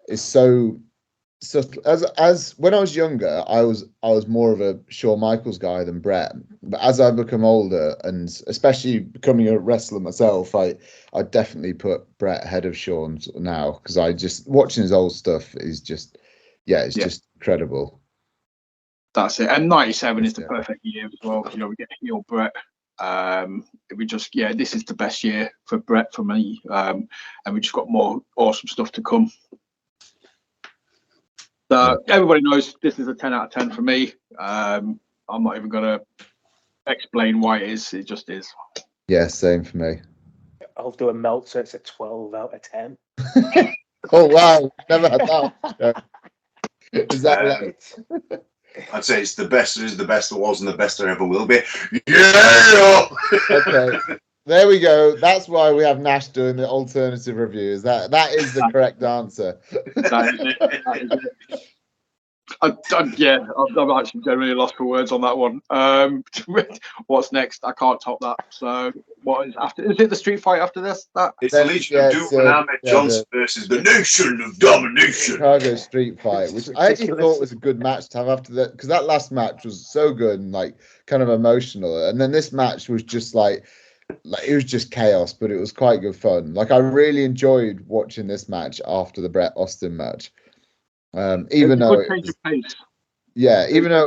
is so as when I was younger, I was more of a Shawn Michaels guy than Brett. But as I become older, and especially becoming a wrestler myself, I definitely put Brett ahead of Shawn now, because I just watching his old stuff is just just incredible. That's it. And 97 is the perfect year as well. You know, we get heel Brett. This is the best year for Brett for me. And we just got more awesome stuff to come. So everybody knows this is a 10 out of 10 for me. I'm not even going to explain why it is. It just is. Yeah, same for me. I'll do a melt, so it's a 12 out of 10. Oh, wow. Never had that. Is that right? I'd say it's the best. It is the best there was and the best there ever will be. Yeah! Okay. There we go. That's why we have Nash doing the alternative reviews. That is the correct answer. That is it. I'm actually generally lost for words on that one. What's next? I can't top that. So what is after? Is it the street fight after this? It's the Legion of Doom and Ahmed Johnson versus the Nation of Domination. Chicago Street Fight, which I actually thought was a good match to have after that, because that last match was so good and like kind of emotional, and then this match was just like it was just chaos, but it was quite good fun. Like, I really enjoyed watching this match after the Bret Austin match. Even though it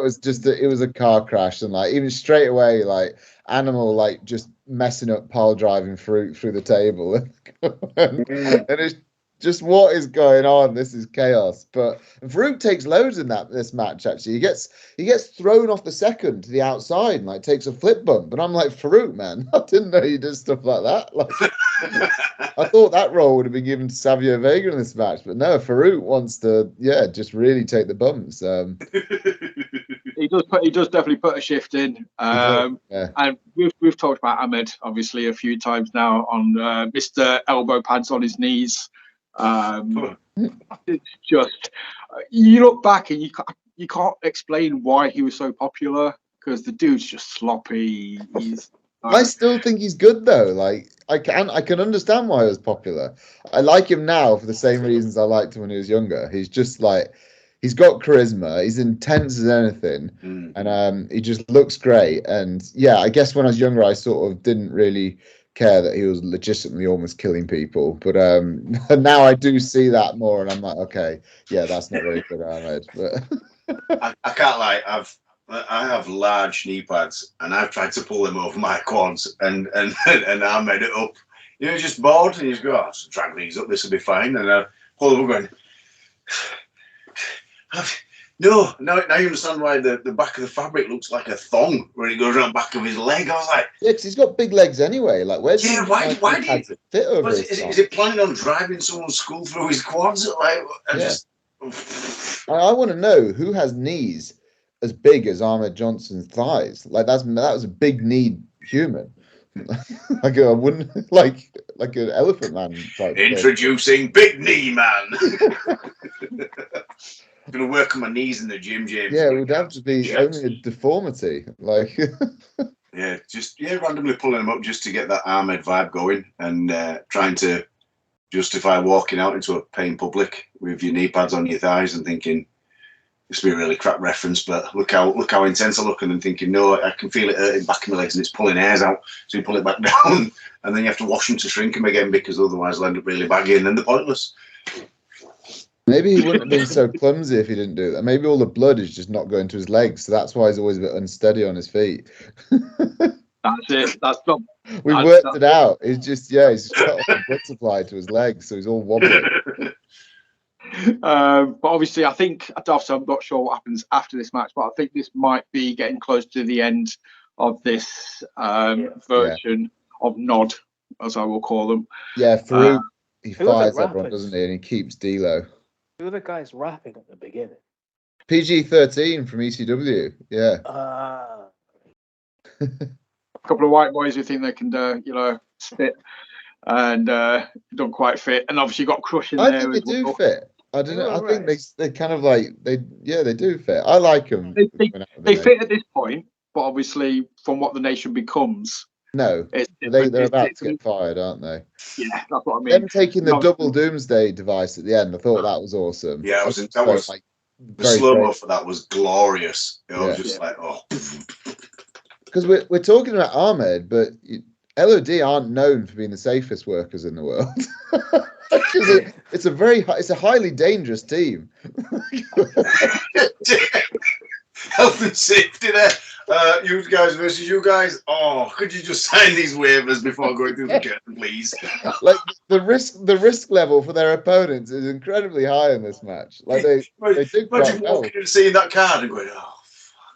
was just it was a car crash, and like even straight away, like Animal like just messing up pile driving through the table, and it's just, what is going on? This is chaos. But Farouk takes loads in this match. Actually, he gets thrown off the second to the outside and like takes a flip bump. And I'm like, Farouk, man, I didn't know you did stuff like that. Like, I thought that role would have been given to Savio Vega in this match, but no, Farouk wants to just really take the bumps. He does definitely put a shift in. And we've talked about Ahmed obviously a few times now on Mr. Elbow Pads on his knees. It's just you look back and you can't explain why he was so popular, because the dude's just sloppy. I still think he's good though. Like I can understand why he was popular. I like him now for the same reasons I liked him when he was younger. He's just like, he's got charisma. He's intense as anything, and he just looks great. And yeah, I guess when I was younger, I sort of didn't really care that he was legitimately almost killing people, but now I do see that more, and I'm like, okay, yeah, that's not very good, Ahmed. But I can't lie, I have large knee pads, and I've tried to pull them over my quads, and I made it up. You know, just bored, and you just go, drag these up, this will be fine. And hold up going, no, now you understand why the back of the fabric looks like a thong when it goes around the back of his leg. I was like, Yeah, because he's got big legs anyway. Like, where's why do you fit over his is it planning on driving someone's skull through his quads? Like, I want to know who has knees as big as Ahmed Johnson's thighs. Like, that was a big kneed human. Like I wouldn't like an elephant man type. Introducing Big Knee Man. I'm gonna work on my knees in the gym, James. Yeah, it would have to be only a deformity. Like randomly pulling them up just to get that Ahmed vibe going and trying to justify walking out into a paying public with your knee pads on your thighs and thinking this would be a really crap reference, but look how intense I look, and then thinking, no, I can feel it hurting back in my legs and it's pulling hairs out, so you pull it back down and then you have to wash them to shrink them again because otherwise they'll end up really baggy and then they're pointless. Maybe he wouldn't have been so clumsy if he didn't do that. Maybe all the blood is just not going to his legs, so that's why he's always a bit unsteady on his feet. That's it. That's not. We've worked it out. He's just he's cut off the blood supply to his legs, so he's all wobbly. But obviously, I think I'm not sure what happens after this match, but I think this might be getting close to the end of this version of Nod, as I will call them. Yeah, Farouk, he who are the fires everyone, rappers? doesn't he? And he keeps D'Lo. Who are the guys rapping at the beginning? PG-13 from ECW. Yeah. A couple of white boys who think they can, spit and don't quite fit, and obviously you got Crush in there. I think they do fit. I don't know. I think right. they kind of like they do fit. I like them. They fit at this point, but obviously from what the nation becomes, no, they're about to get fired, aren't they? Yeah, that's what I mean. Them taking the double doomsday device at the end, I thought that was awesome. Yeah, that was like the slow mo for that was glorious. It was just like, oh. Because we're talking about Ahmed, but LOD aren't known for being the safest workers in the world. It's a highly dangerous team. Health and safety there. You guys versus you guys. Oh, could you just sign these waivers before going through the curtain, please? Like the risk level for their opponents is incredibly high in this match. Like they do imagine quite well. walking and seeing that card and going, oh,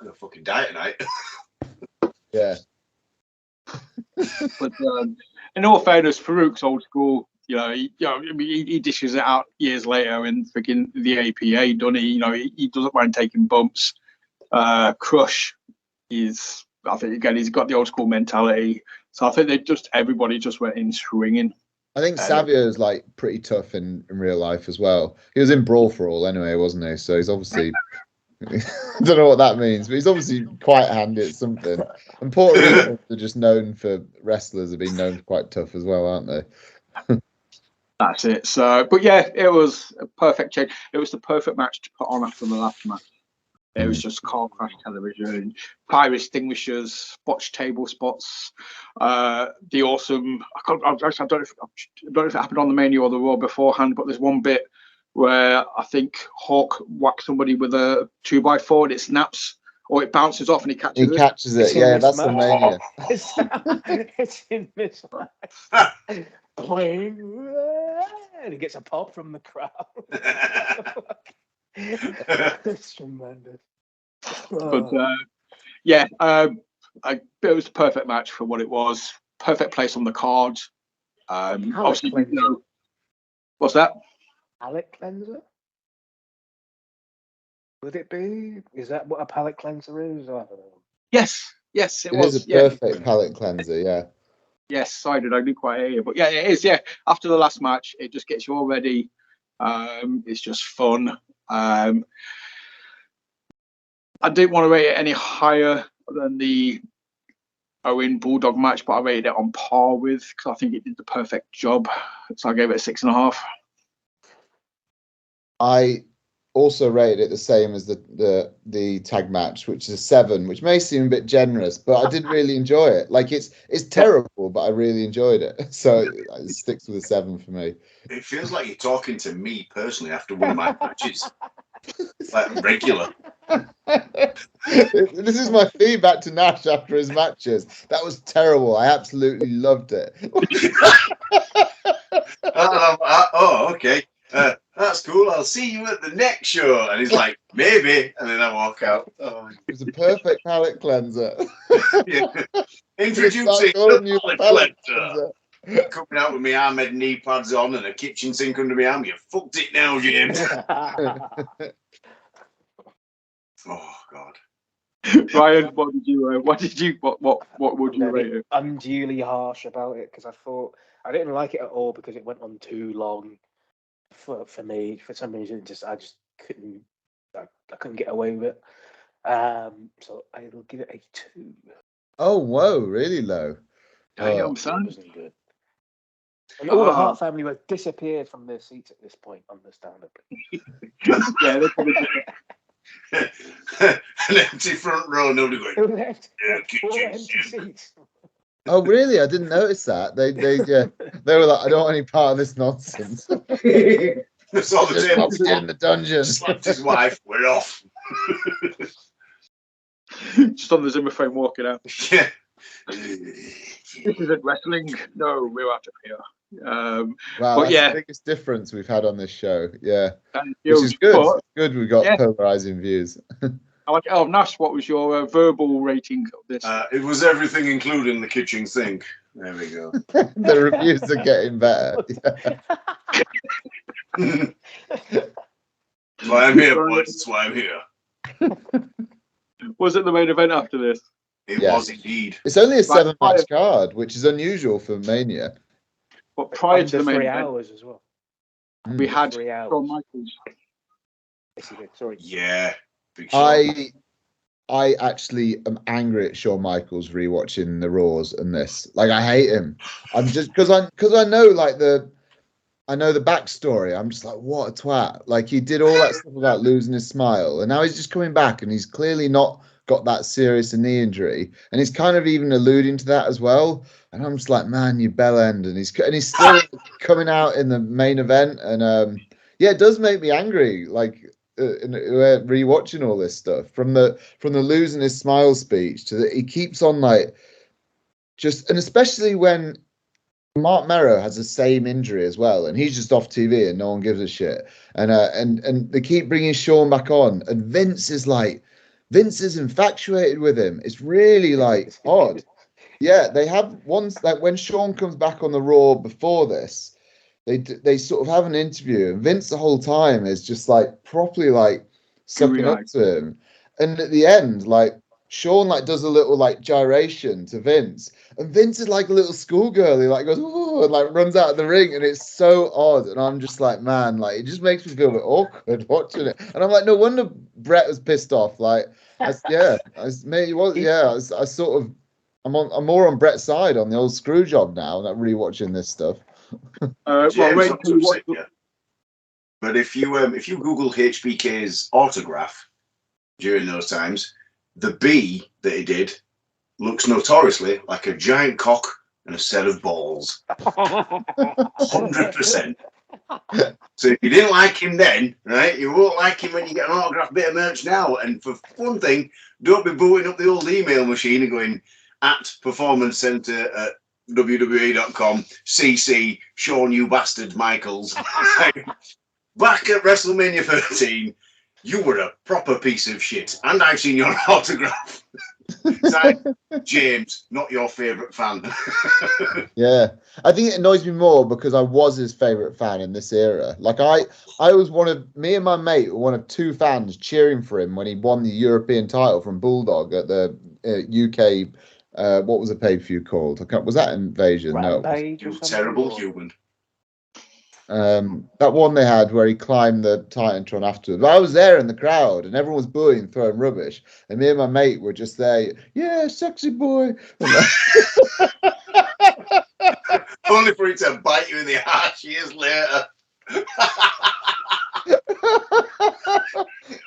I'm gonna fucking die tonight. Yeah. But in all fairness, Farouk's old school. He dishes it out years later in freaking the APA, doesn't he? He doesn't mind taking bumps. Crush is, I think, again, he's got the old school mentality. So I think everybody just went in swinging. I think Savio's like pretty tough in real life as well. He was in Brawl for All anyway, wasn't he? So he's obviously, I don't know what that means, but he's obviously quite handy at something. And Puerto Rico are just known for wrestlers have been known for quite tough as well, aren't they? That's it. So, but yeah, it was a perfect change. It was the perfect match to put on after the last match. It was just car crash television, fire extinguishers, botched table spots, the awesome. I don't know if it happened on the Mania or the Raw beforehand, but there's one bit where I think Hawk whacks somebody with a 2x4 and it snaps or it bounces off and he catches it. He catches it. Yeah, that's the Mania. It's in this match. And he gets a pop from the crowd. It's tremendous. But it was a perfect match for what it was. Perfect place on the card. Obviously, what's that? Palate cleanser? Would it be? Is that what a palate cleanser is? I don't know. Yes, it was. It is a perfect palate cleanser, yeah. Yes, I didn't quite hear you, but yeah, it is. Yeah, after the last match, it just gets you all ready. It's just fun. I didn't want to rate it any higher than the Owen Bulldog match, but I rated it on par with because I think it did the perfect job. So I gave it a 6.5. I also rated it the same as the tag match, which is a 7, which may seem a bit generous, but I did really enjoy it. Like it's terrible, but I really enjoyed it. So it sticks with a 7 for me. It feels like you're talking to me personally after one of my matches. Like regular. This is my feedback to Nash after his matches. That was terrible. I absolutely loved it. Okay. That's cool. I'll see you at the next show. And he's like, maybe. And then I walk out. Oh, It was a perfect palate cleanser. yeah. Start Introducing calling the you palate palate cleanser. cleanser. Coming out with my Ahmed knee pads on and a kitchen sink under my arm. You fucked it now, James. Oh God. Ryan, what would you rate it? Unduly harsh about it because I thought I didn't like it at all because it went on too long for me. For some reason, I just couldn't get away with it. So I will give it a 2. Oh, whoa, really low. Damn, It son. wasn't good. And all the Hart family were disappeared from their seats at this point, understandably. Yeah, they're probably An empty front row, nobody going. They were left Yeah, four kitchen empty sink. seats. Oh, really? I didn't notice that. They were like, I don't want any part of this nonsense. That's all the Just table. locked in the dungeon. Slapped his wife. We're off. just on the Zimmer frame walking out. Yeah. This isn't wrestling. No, we're out of here. Wow, but that's yeah. the biggest difference we've had on this show. Yeah, And which is good. but, It's good we got yeah. polarizing views. Nash, what was your verbal rating of this? It was everything, including the kitchen sink. There we go. The reviews are getting better. That's why I'm here, boys. That's why I'm here. Was it the main event after this? It Yeah. was indeed. It's only a Right, 7-match card, which is unusual for Mania. But prior to the Under main 3 event, hours as well. we had 3 hours. Shawn Michaels. Yes, you did. Sorry. Yeah. Big shot. I actually am angry at Shawn Michaels rewatching the Raws and this. Like, I hate him. I'm just because I know like the backstory. I'm just like, what a twat. Like, he did all that stuff about losing his smile, and now he's just coming back, and he's clearly not got that serious a knee injury, and he's kind of even alluding to that as well. And I'm just like, man, you bell end, and he's still coming out in the main event, and yeah, it does make me angry. Like, rewatching all this stuff from the losing his smile speech to he keeps on like just, and especially when Mark Merrow has the same injury as well, and he's just off TV and no one gives a shit. And they keep bringing Shawn back on, and Vince is infatuated with him. It's really like odd. Yeah, they have once, like when Shawn comes back on the Raw before this, they sort of have an interview, and Vince the whole time is just like properly like sucking up to him, and at the end, like Shawn like does a little like gyration to Vince, and Vince is like a little schoolgirl. He like goes, oh, and like runs out of the ring, and it's so odd. And I'm just like, man, like it just makes me feel a bit awkward watching it. And I'm like, no wonder Brett was pissed off. Like, I'm more on Brett's side on the old screw job now. Not rewatching this stuff. James, but if you Google HBK's autograph during those times, the B that he did looks notoriously like a giant cock and a set of balls. 100%. So if you didn't like him then, right, you won't like him when you get an autographed bit of merch now. And for one thing, don't be booting up the old email machine and going at Performance Center at WWE.com, CC Shawn, you bastard Michaels. Back at WrestleMania 13, you were a proper piece of shit, and I've seen your autograph. James, not your favourite fan. Yeah, I think it annoys me more because I was his favourite fan in this era. Like I was me and my mate were one of 2 fans cheering for him when he won the European title from Bulldog at the UK. What was the pay-per-view called? Was that Invasion? Rampage No, or something? terrible human. That one they had where he climbed the Titantron afterwards. But I was there in the crowd, and everyone was booing, throwing rubbish, and me and my mate were just there. Yeah, sexy boy. Only for it to bite you in the ass years later.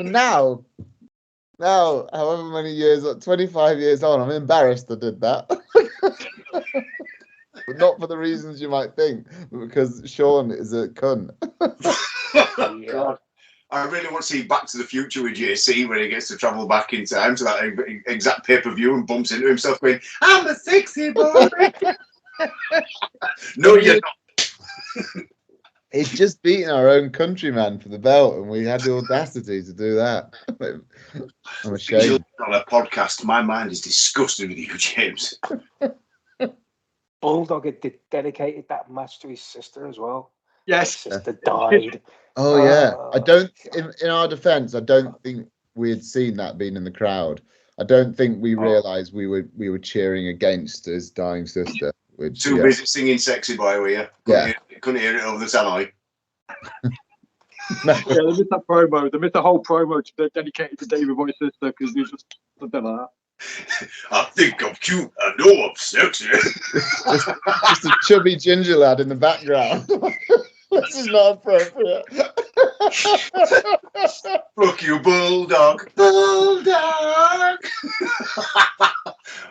Now, however many years, 25 years on, I'm embarrassed I did that. But not for the reasons you might think, but because Shawn is a cunt. Oh, God. I really want to see Back to the Future with JC when he gets to travel back in time to that exact pay-per-view and bumps into himself going, I'm a sexy boy. No, you're not. He'd just beaten our own countryman for the belt, and we had the audacity to do that. I'm ashamed. On a podcast, my mind is disgusted with you, James. Bulldog had dedicated that match to his sister as well. Yes. His sister died. Oh yeah, I don't. God. In our defence, I don't think we had seen that being in the crowd. I don't think we realised we were cheering against his dying sister. Which, Too busy singing "Sexy Boy," were you? Couldn't hear it over the tannoy. Yeah, they missed that promo. They missed the whole promo dedicated to David Boy's sister because he was just something like that. I think I'm cute. I know I'm sexy. just a chubby ginger lad in the background. This is not appropriate. Fuck you, Bulldog. Bulldog.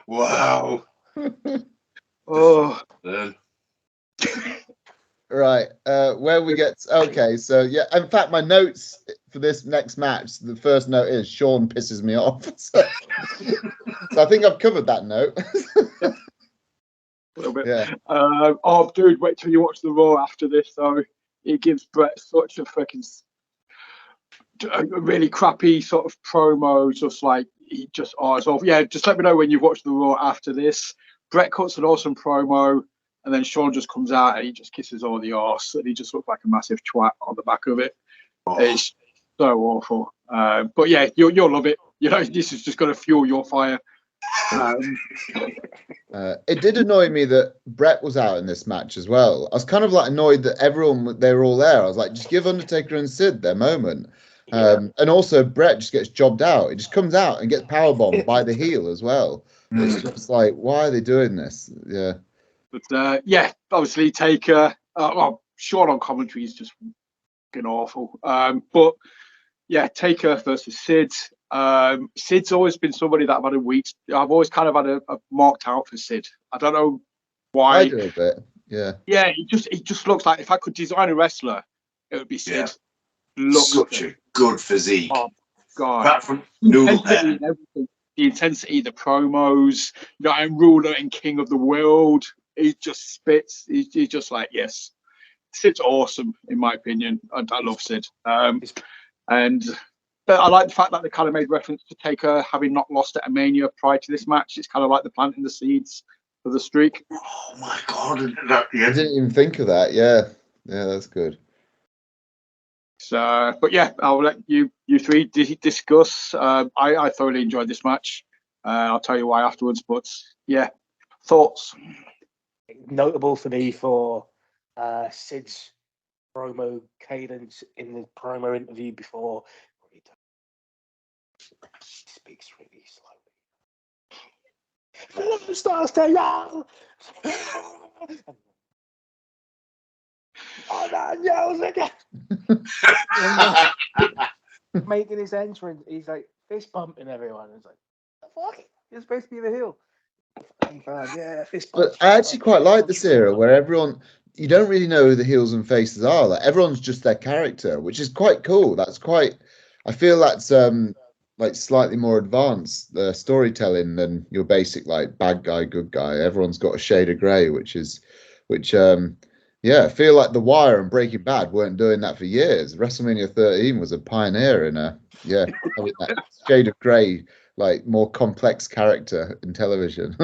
Wow. Oh. Right, where we get... Okay, so, yeah, in fact, my notes for this next match, the first note is Sean pisses me off. So I think I've covered that note. A little bit. Yeah. Oh, dude, wait till you watch the Raw after this, though. It gives Brett such a really crappy sort of promo, just like, he just... Oh, it's awful. Yeah, just let me know when you've watched the Raw after this. Brett cuts an awesome promo, and then Sean just comes out and he just kisses all the arse, and he just looks like a massive twat on the back of it. Oh. It's so awful. But yeah, you'll love it. You know, this is just going to fuel your fire. It did annoy me that Brett was out in this match as well. I was kind of like annoyed that they were all there. I was like, just give Undertaker and Sid their moment. And also Brett just gets jobbed out. He just comes out and gets powerbombed by the heel as well. It's just like, why are they doing this? Yeah. But yeah, obviously Taker. Sean on commentary is just fucking awful. But yeah, Taker versus Sid. Sid's always been somebody that I've always kind of had a marked out for Sid. I don't know why. I do a bit. Yeah. Yeah, it just looks like if I could design a wrestler, it would be Sid. Yeah. Such a good physique. Oh God. Apart from noodle hair. The intensity, the promos, you know, I'm ruler and king of the world. He just spits. He's just like, yes, Sid's awesome in my opinion. I love Sid. And I like the fact that they kind of made reference to Taker having not lost at a Mania prior to this match. It's kind of like they're planting the seeds for the streak. Oh my God! I didn't even think of that. Yeah, that's good. So, but yeah, I'll let you three discuss. I thoroughly enjoyed this match. I'll tell you why afterwards. But yeah, thoughts. Notable for me for Sid's promo cadence in the promo interview before. He speaks really slowly. Stars to y'all. Oh, that yells again. Making his entrance, he's like fist bumping everyone. It's like, fuck, you're supposed to be the heel. Yeah, fist bump. But I actually quite like this era where you don't really know who the heels and faces are. Like everyone's just their character, which is quite cool. I feel that's like slightly more advanced storytelling than your basic like bad guy, good guy. Everyone's got a shade of grey, which I feel like The Wire and Breaking Bad weren't doing that for years. WrestleMania 13 was a pioneer in having that shade of grey, like more complex character in television.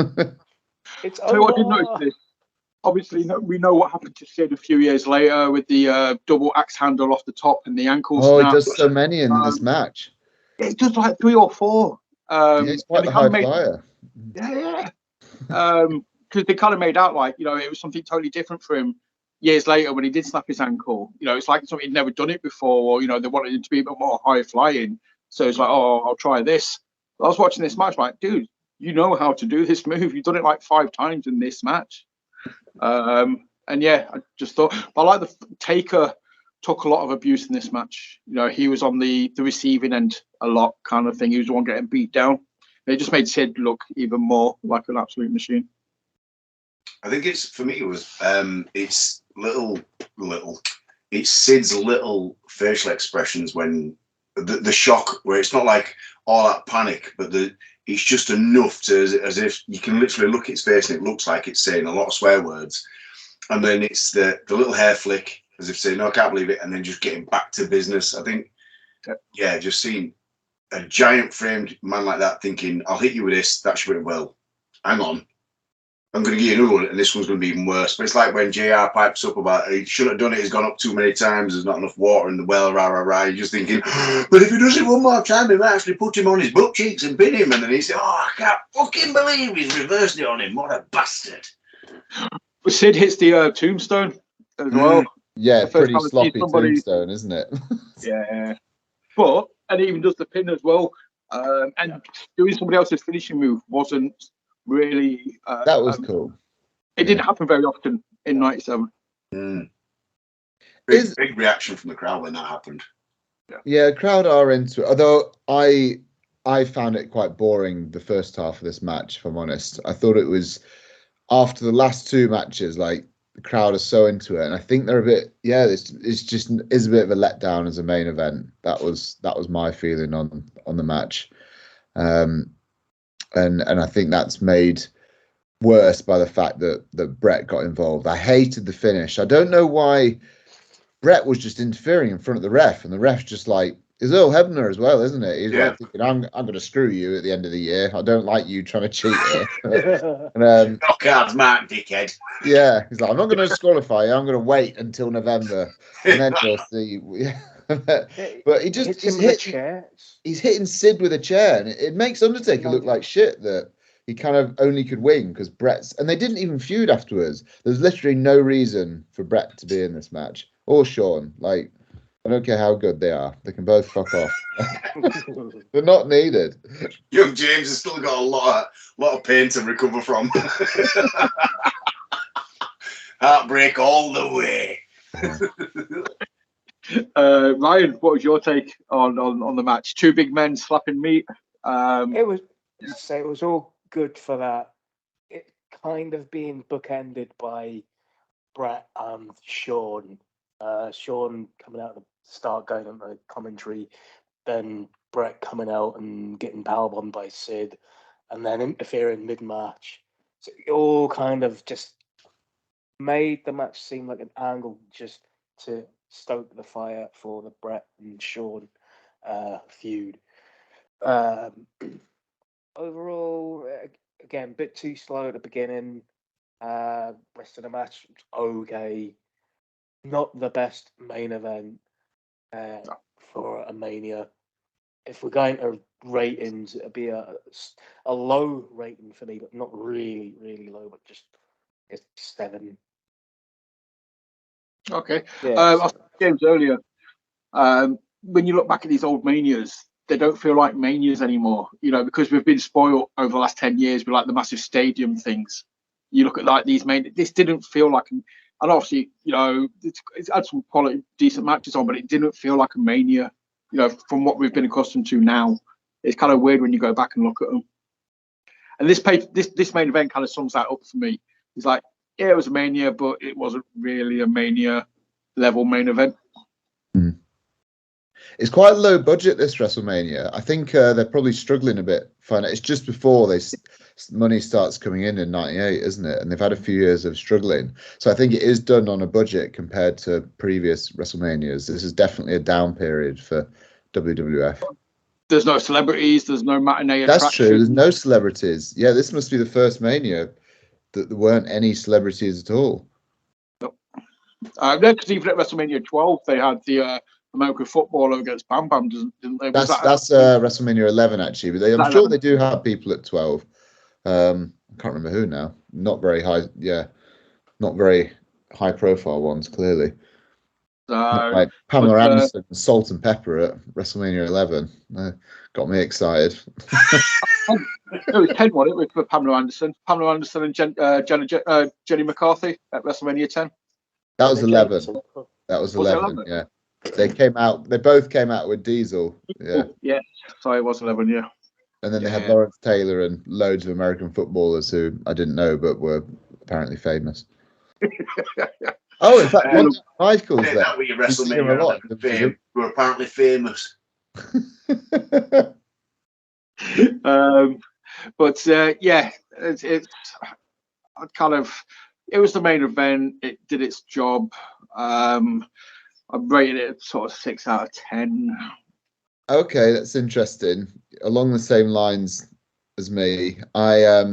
It's so I did notice this. Obviously, we know what happened to Sid a few years later with the double axe handle off the top and the ankle snap. He does so many in this match. It does like 3 or 4. He's quite the high flyer. Yeah. Because they kind of made out like, you know, it was something totally different for him years later when he did snap his ankle. You know, it's like something he'd never done it before, or, you know, they wanted him to be a bit more high flying. So it's like, oh, I'll try this. I was watching this match like, dude, you know how to do this move. You've done it like 5 times in this match. And yeah, I just thought, I like the Taker took a lot of abuse in this match. You know, he was on the receiving end a lot, kind of thing. He was the one getting beat down. It just made Sid look even more like an absolute machine. I think it's Sid's little facial expressions when the shock, where it's not like all that panic, but it's just enough to as if you can literally look at its face and it looks like it's saying a lot of swear words. And then it's the little hair flick, as if saying, no, I can't believe it, and then just getting back to business. I think, yeah, just seeing a giant framed man like that thinking, I'll hit you with this, that should be well. Hang on. I'm going to give you another one, and this one's going to be even worse. But it's like when JR pipes up about he shouldn't have done it, he's gone up too many times, there's not enough water in the well, rah, rah, rah. You're just thinking, but if he does it one more time, he might actually put him on his butt cheeks and pin him. And then he said, oh, I can't fucking believe he's reversed it on him. What a bastard. But Sid hits the tombstone as well. Yeah, The first pretty time I've seen sloppy somebody- tombstone, isn't it? Yeah. But, and he even does the pin as well. And doing somebody else's finishing move wasn't really... that was cool. It didn't happen very often in 97. Big reaction from the crowd when that happened. Yeah, crowd are into it. Although I found it quite boring the first half of this match, if I'm honest. I thought it was, after the last two matches, like, the crowd are so into it, and I think they're a bit, it's just a bit of a letdown as a main event. That was my feeling on the match, and I think that's made worse by the fact that Brett got involved. I hated the finish. I don't know why Brett was just interfering in front of the ref, and the ref's just like, it's Earl Hebner as well, isn't it? He's like thinking, I'm going to screw you at the end of the year. I don't like you trying to cheat here. And, no cards, Mark, dickhead. yeah, he's like, I'm not going to disqualify you. I'm going to wait until November, and then we'll see. But he's hitting Sid with a chair, and it makes Undertaker look like shit that he kind of only could win because Brett's, and they didn't even feud afterwards. There's literally no reason for Brett to be in this match or Shawn. Like, I don't care how good they are. They can both fuck off. They're not needed. Young James has still got a lot of pain to recover from. Heartbreak all the way. Ryan, what was your take on the match? Two big men slapping meat. It was all good for that. It kind of being bookended by Brett and Shawn. Shawn coming out at the start, going on the commentary, then Brett coming out and getting powerbombed by Sid, and then interfering mid-match. So it all kind of just made the match seem like an angle just to stoke the fire for the Brett and Shawn feud. Overall, again, a bit too slow at the beginning. Rest of the match, okay. Not the best main event for a Mania. If we're going to ratings, it'd be a low rating for me, but not really, really low, but just 7. Okay. Yeah, I was James earlier. When you look back at these old Manias, they don't feel like Manias anymore, because we've been spoiled over the last 10 years with like the massive stadium things. You look at like these this didn't feel like, and obviously, it's had some quality, decent matches on, but it didn't feel like a Mania, from what we've been accustomed to now. It's kind of weird when you go back and look at them. And this main event kind of sums that up for me. It's like, yeah, it was a Mania, but it wasn't really a Mania level main event. It's quite low budget, this WrestleMania. I think they're probably struggling a bit. It's just before money starts coming in 98, isn't it? And they've had a few years of struggling. So I think it is done on a budget compared to previous WrestleManias. This is definitely a down period for WWF. There's no celebrities. There's no matinee That's attraction. true. There's no celebrities. Yeah, this must be the first Mania that there weren't any celebrities at all. No, because even at WrestleMania 12, they had the American footballer against Bam Bam, didn't they? That's WrestleMania 11 actually, but I'm sure 11. they do have people at 12. I can't remember who now. Not very high. Yeah, not very high profile ones. Clearly, like Pamela Anderson, Salt and Pepper at WrestleMania 11. Got me excited. It was 10, wasn't it, with Pamela Anderson and Jenny McCarthy at WrestleMania 10. That was 11. That was 11. Yeah. They both came out with Diesel. Yeah. Oh, yeah. Sorry, it was 11. Yeah. And then they had Lawrence Taylor and loads of American footballers who I didn't know but were apparently famous. Oh, in fact, Michael's there. That was your WrestleMania fame. Who are apparently famous. But yeah, it's kind of it was the main event. It did its job. I'm rating it sort of 6 out of 10. Okay, that's interesting. Along the same lines as me, I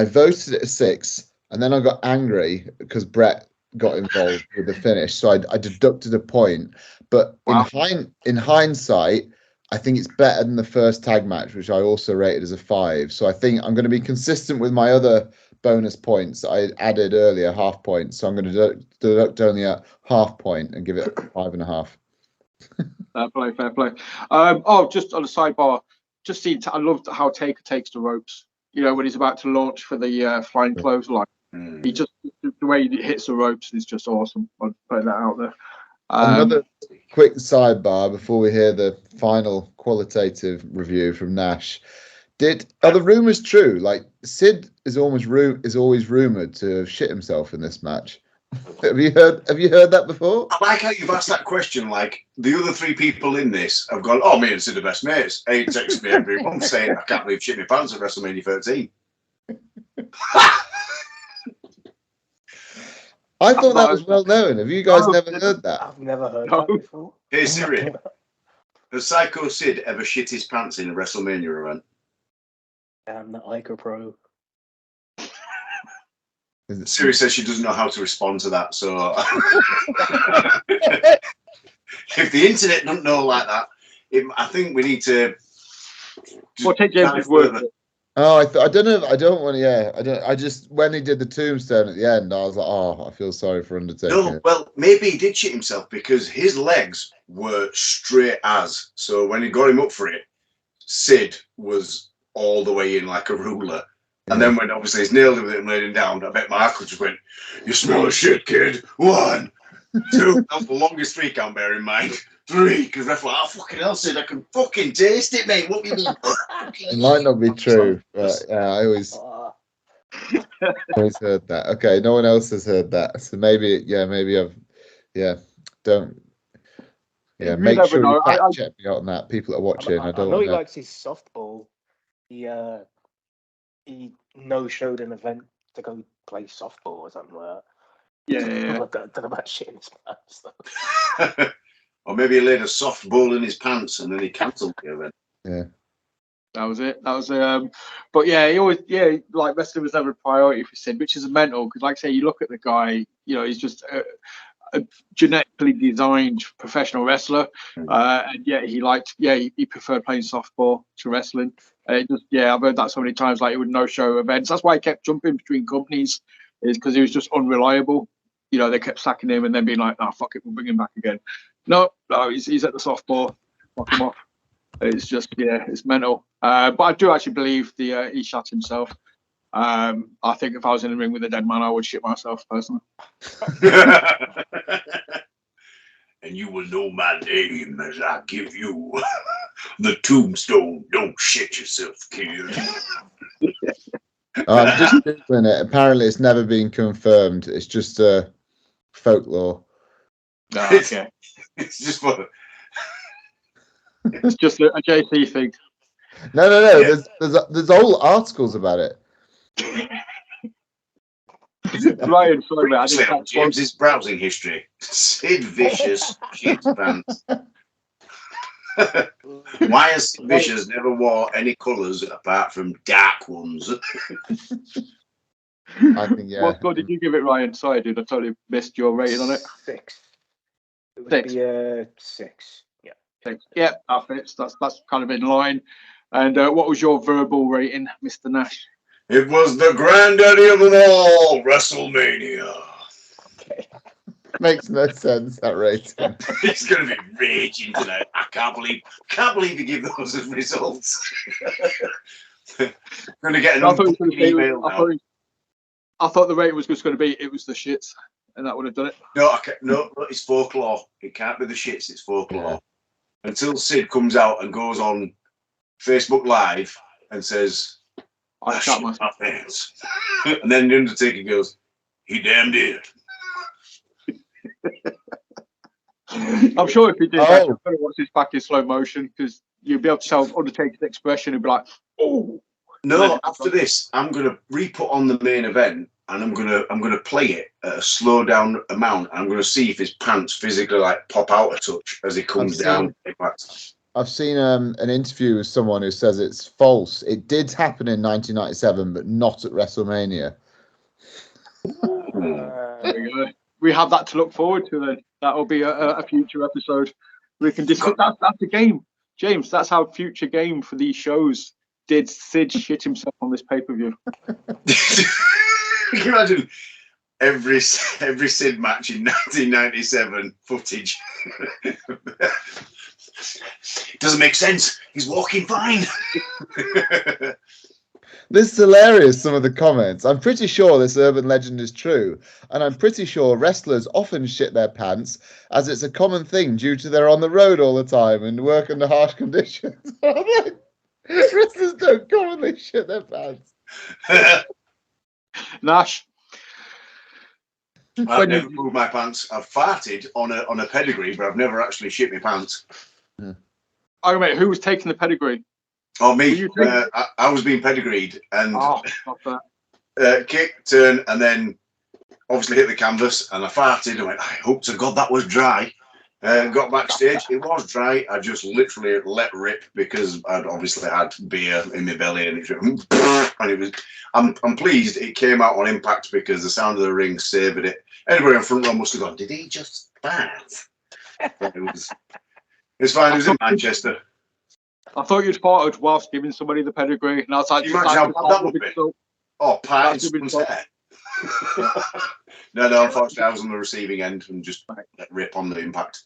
voted it a 6, and then I got angry because Brett got involved with the finish, so I deducted a point. But Wow. in hindsight, I think it's better than the first tag match, which I also rated as a 5. So I think I'm going to be consistent with my other bonus points that I added earlier, half points. So I'm going to deduct only a half point and give it 5.5. Fair play. Just on a sidebar, I loved how Taker takes the ropes. You know, when he's about to launch for the flying clothesline, he just the way he hits the ropes is just awesome. I'll put that out there. Another quick sidebar before we hear the final qualitative review from Nash. Are the rumors true? Like, Sid is always rumored to have shit himself in this match. Have you heard that before? I like how you've asked that question. Like, the other 3 people in this have gone, "Oh, me and Sid are best mates." He texts me every month saying, "I can't believe shit my pants at WrestleMania 13." I thought that was well known. Have you guys never heard that? I've never heard that before. Hey Siri, has Psycho Sid ever shit his pants in a WrestleMania event? Damn, the Ica Pro. Siri says she doesn't know how to respond to that, so if the internet doesn't know like that, I think we need to. Well, take James's word. Oh, I don't know. I don't want to. Yeah, I don't. I just when he did the tombstone at the end, I was like, oh, I feel sorry for Undertaker. No, well, maybe he did shit himself because his legs were straight as. So when he got him up for it, Sid was all the way in like a ruler. And then when obviously he's nailed him with it and laid him down, I bet Michael just went, "You smell of shit, kid. 1, 2." That's the longest 3 count, bear in mind. 3, because ref like, "Oh, fucking hell, Sid, I can fucking taste it, mate. What do you mean?" It might not be true, but yeah, I always heard that. Okay, no one else has heard that, so maybe don't. Yeah, make sure you fact check me on that. People that are watching, I don't know he know. likes his softball. He no-showed an event to go play softball or something like that. Yeah. I don't know about shit in his pants though. Or maybe he laid a soft ball in his pants and then he cancelled the event. Yeah. That was it. But yeah, he always, like wrestling was never a priority for Sid, which is mental because, like I say, you look at the guy, you know, he's just a genetically designed professional wrestler, and he preferred playing softball to wrestling. I've heard that so many times. Like, he would no-show events. That's why he kept jumping between companies, is because he was just unreliable. You know, they kept sacking him and then being like, "Oh, fuck it, we'll bring him back again." No, he's at the softball. Fuck him off. It's just, it's mental. But I do actually believe he shot himself. I think if I was in the ring with a dead man, I would shit myself personally. And you will know my name as I give you the tombstone. Don't shit yourself, kid. I'm just googling it. Apparently, it's never been confirmed. It's just folklore. Oh, okay. It's just what. It's just a JC thing. No. Yeah. There's whole articles about it. Ryan, sorry, mate. James's browsing history. Sid Vicious shit pants. Why has Sid Vicious never wore any colours apart from dark ones? I think, yeah. What score did you give it, Ryan? Sorry, dude, I totally missed your rating on it. 6. It would 6. be a 6. Yeah. 6. Yeah, that fits. That's kind of in line. And what was your verbal rating, Mr. Nash? It was the granddaddy of them all, WrestleMania. Okay. Makes no sense, that rating. It's going to be raging tonight. I can't believe you give those as results. Going to get another email now. I thought the rating was just going to be, it was the shits, and that would have done it. No, it's folklore. It can't be the shits, it's folklore. Yeah. Until Sid comes out and goes on Facebook Live and says, "I shit my pants." And then the Undertaker goes, "He damn did." I'm sure if he did, I'm going to watch this back in slow motion because you'll be able to tell Undertaker's expression and be like, "Oh." No, after this, I'm going to re-put on the main event and I'm gonna play it at a slow down amount. And I'm gonna see if his pants physically like pop out a touch as he comes down. I've seen an interview with someone who says it's false. It did happen in 1997, but not at WrestleMania. There we go. We have that to look forward to then. That'll be a future episode. We can discuss that. That's the game, James. That's our future game for these shows. Did Sid shit himself on this pay-per-view? Can you imagine every Sid match in 1997 footage? Doesn't make sense. He's walking fine. This is hilarious, some of the comments. I'm pretty sure this urban legend is true, and I'm pretty sure wrestlers often shit their pants, as it's a common thing due to they're on the road all the time and work under harsh conditions. Wrestlers don't commonly shit their pants. Nash? I've never moved my pants. I've farted on a pedigree, but I've never actually shit my pants. Oh, mate, who was taking the pedigree? Oh, me. I was being pedigreed and kick, turn, and then obviously hit the canvas, and I farted. I went, I hope to God that was dry. Got backstage, it was dry. I just literally let rip because I'd obviously had beer in my belly, and it was. I'm pleased it came out on impact because the sound of the ring savoured it. Anybody on front row must have gone, did he just fart? It's fine. It was in Manchester. I thought you'd farted whilst giving somebody the pedigree, and I was like, you imagine how bad that would be. Oh, part in someone's hair. No, unfortunately, I was on the receiving end and just let rip on the impact.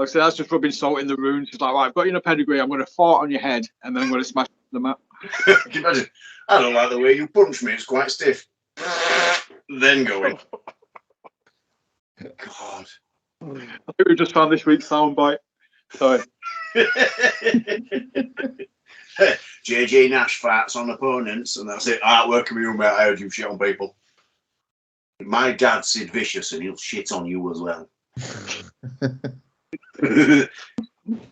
So that's just rubbing salt in the wound. It's like, right, I've got you in a pedigree. I'm going to fart on your head, and then I'm going to smash the mat. Can you imagine? I don't like the way you punch me. It's quite stiff. Then going. God. I think we just found this week's soundbite. Sorry. JJ Nash farts on opponents, and that's it. Artwork of you, mate. I heard you shit on people. My dad's Sid Vicious, and he'll shit on you as well.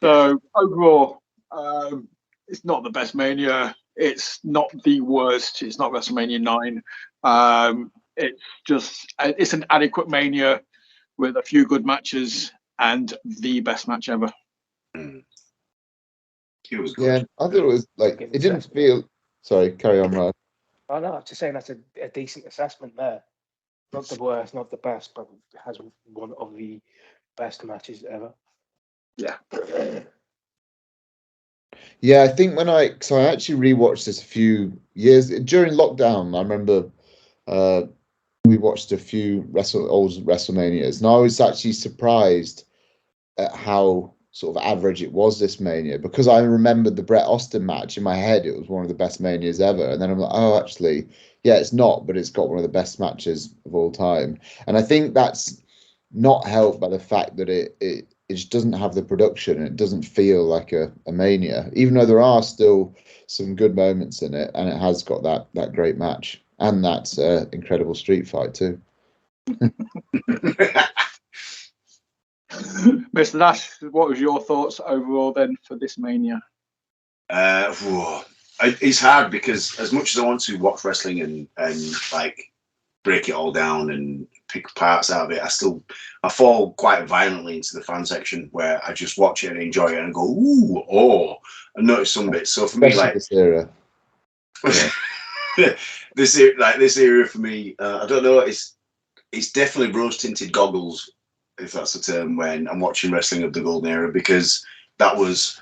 So overall, it's not the best Mania. It's not the worst. It's not WrestleMania 9. It's an adequate Mania with a few good matches and the best match ever. It was good. Yeah, I thought it was like it didn't feel. Sorry, carry on, Ryan. Oh no, I'm just saying that's a decent assessment there. Not the worst, not the best, but it has one of the best matches ever. Yeah. Yeah, I think I actually rewatched this a few years during lockdown. I remember we watched a few old WrestleManias, and I was actually surprised at how sort of average it was this Mania, because I remembered the Bret Austin match in my head. It was one of the best Manias ever, and then I'm like, oh, actually, yeah, it's not, but it's got one of the best matches of all time. And I think that's not helped by the fact that it just doesn't have the production, and it doesn't feel like a Mania, even though there are still some good moments in it, and it has got that great match and that incredible street fight too. Mr. Nash, what was your thoughts overall then for this Mania? It's hard because as much as I want to watch wrestling and like break it all down and pick parts out of it, I fall quite violently into the fan section where I just watch it and enjoy it and go, ooh, oh, and notice some bits. So for me, like this era. Yeah. this era for me, I don't know, it's definitely rose tinted goggles, if that's the term, when I'm watching wrestling of the golden era, because that was,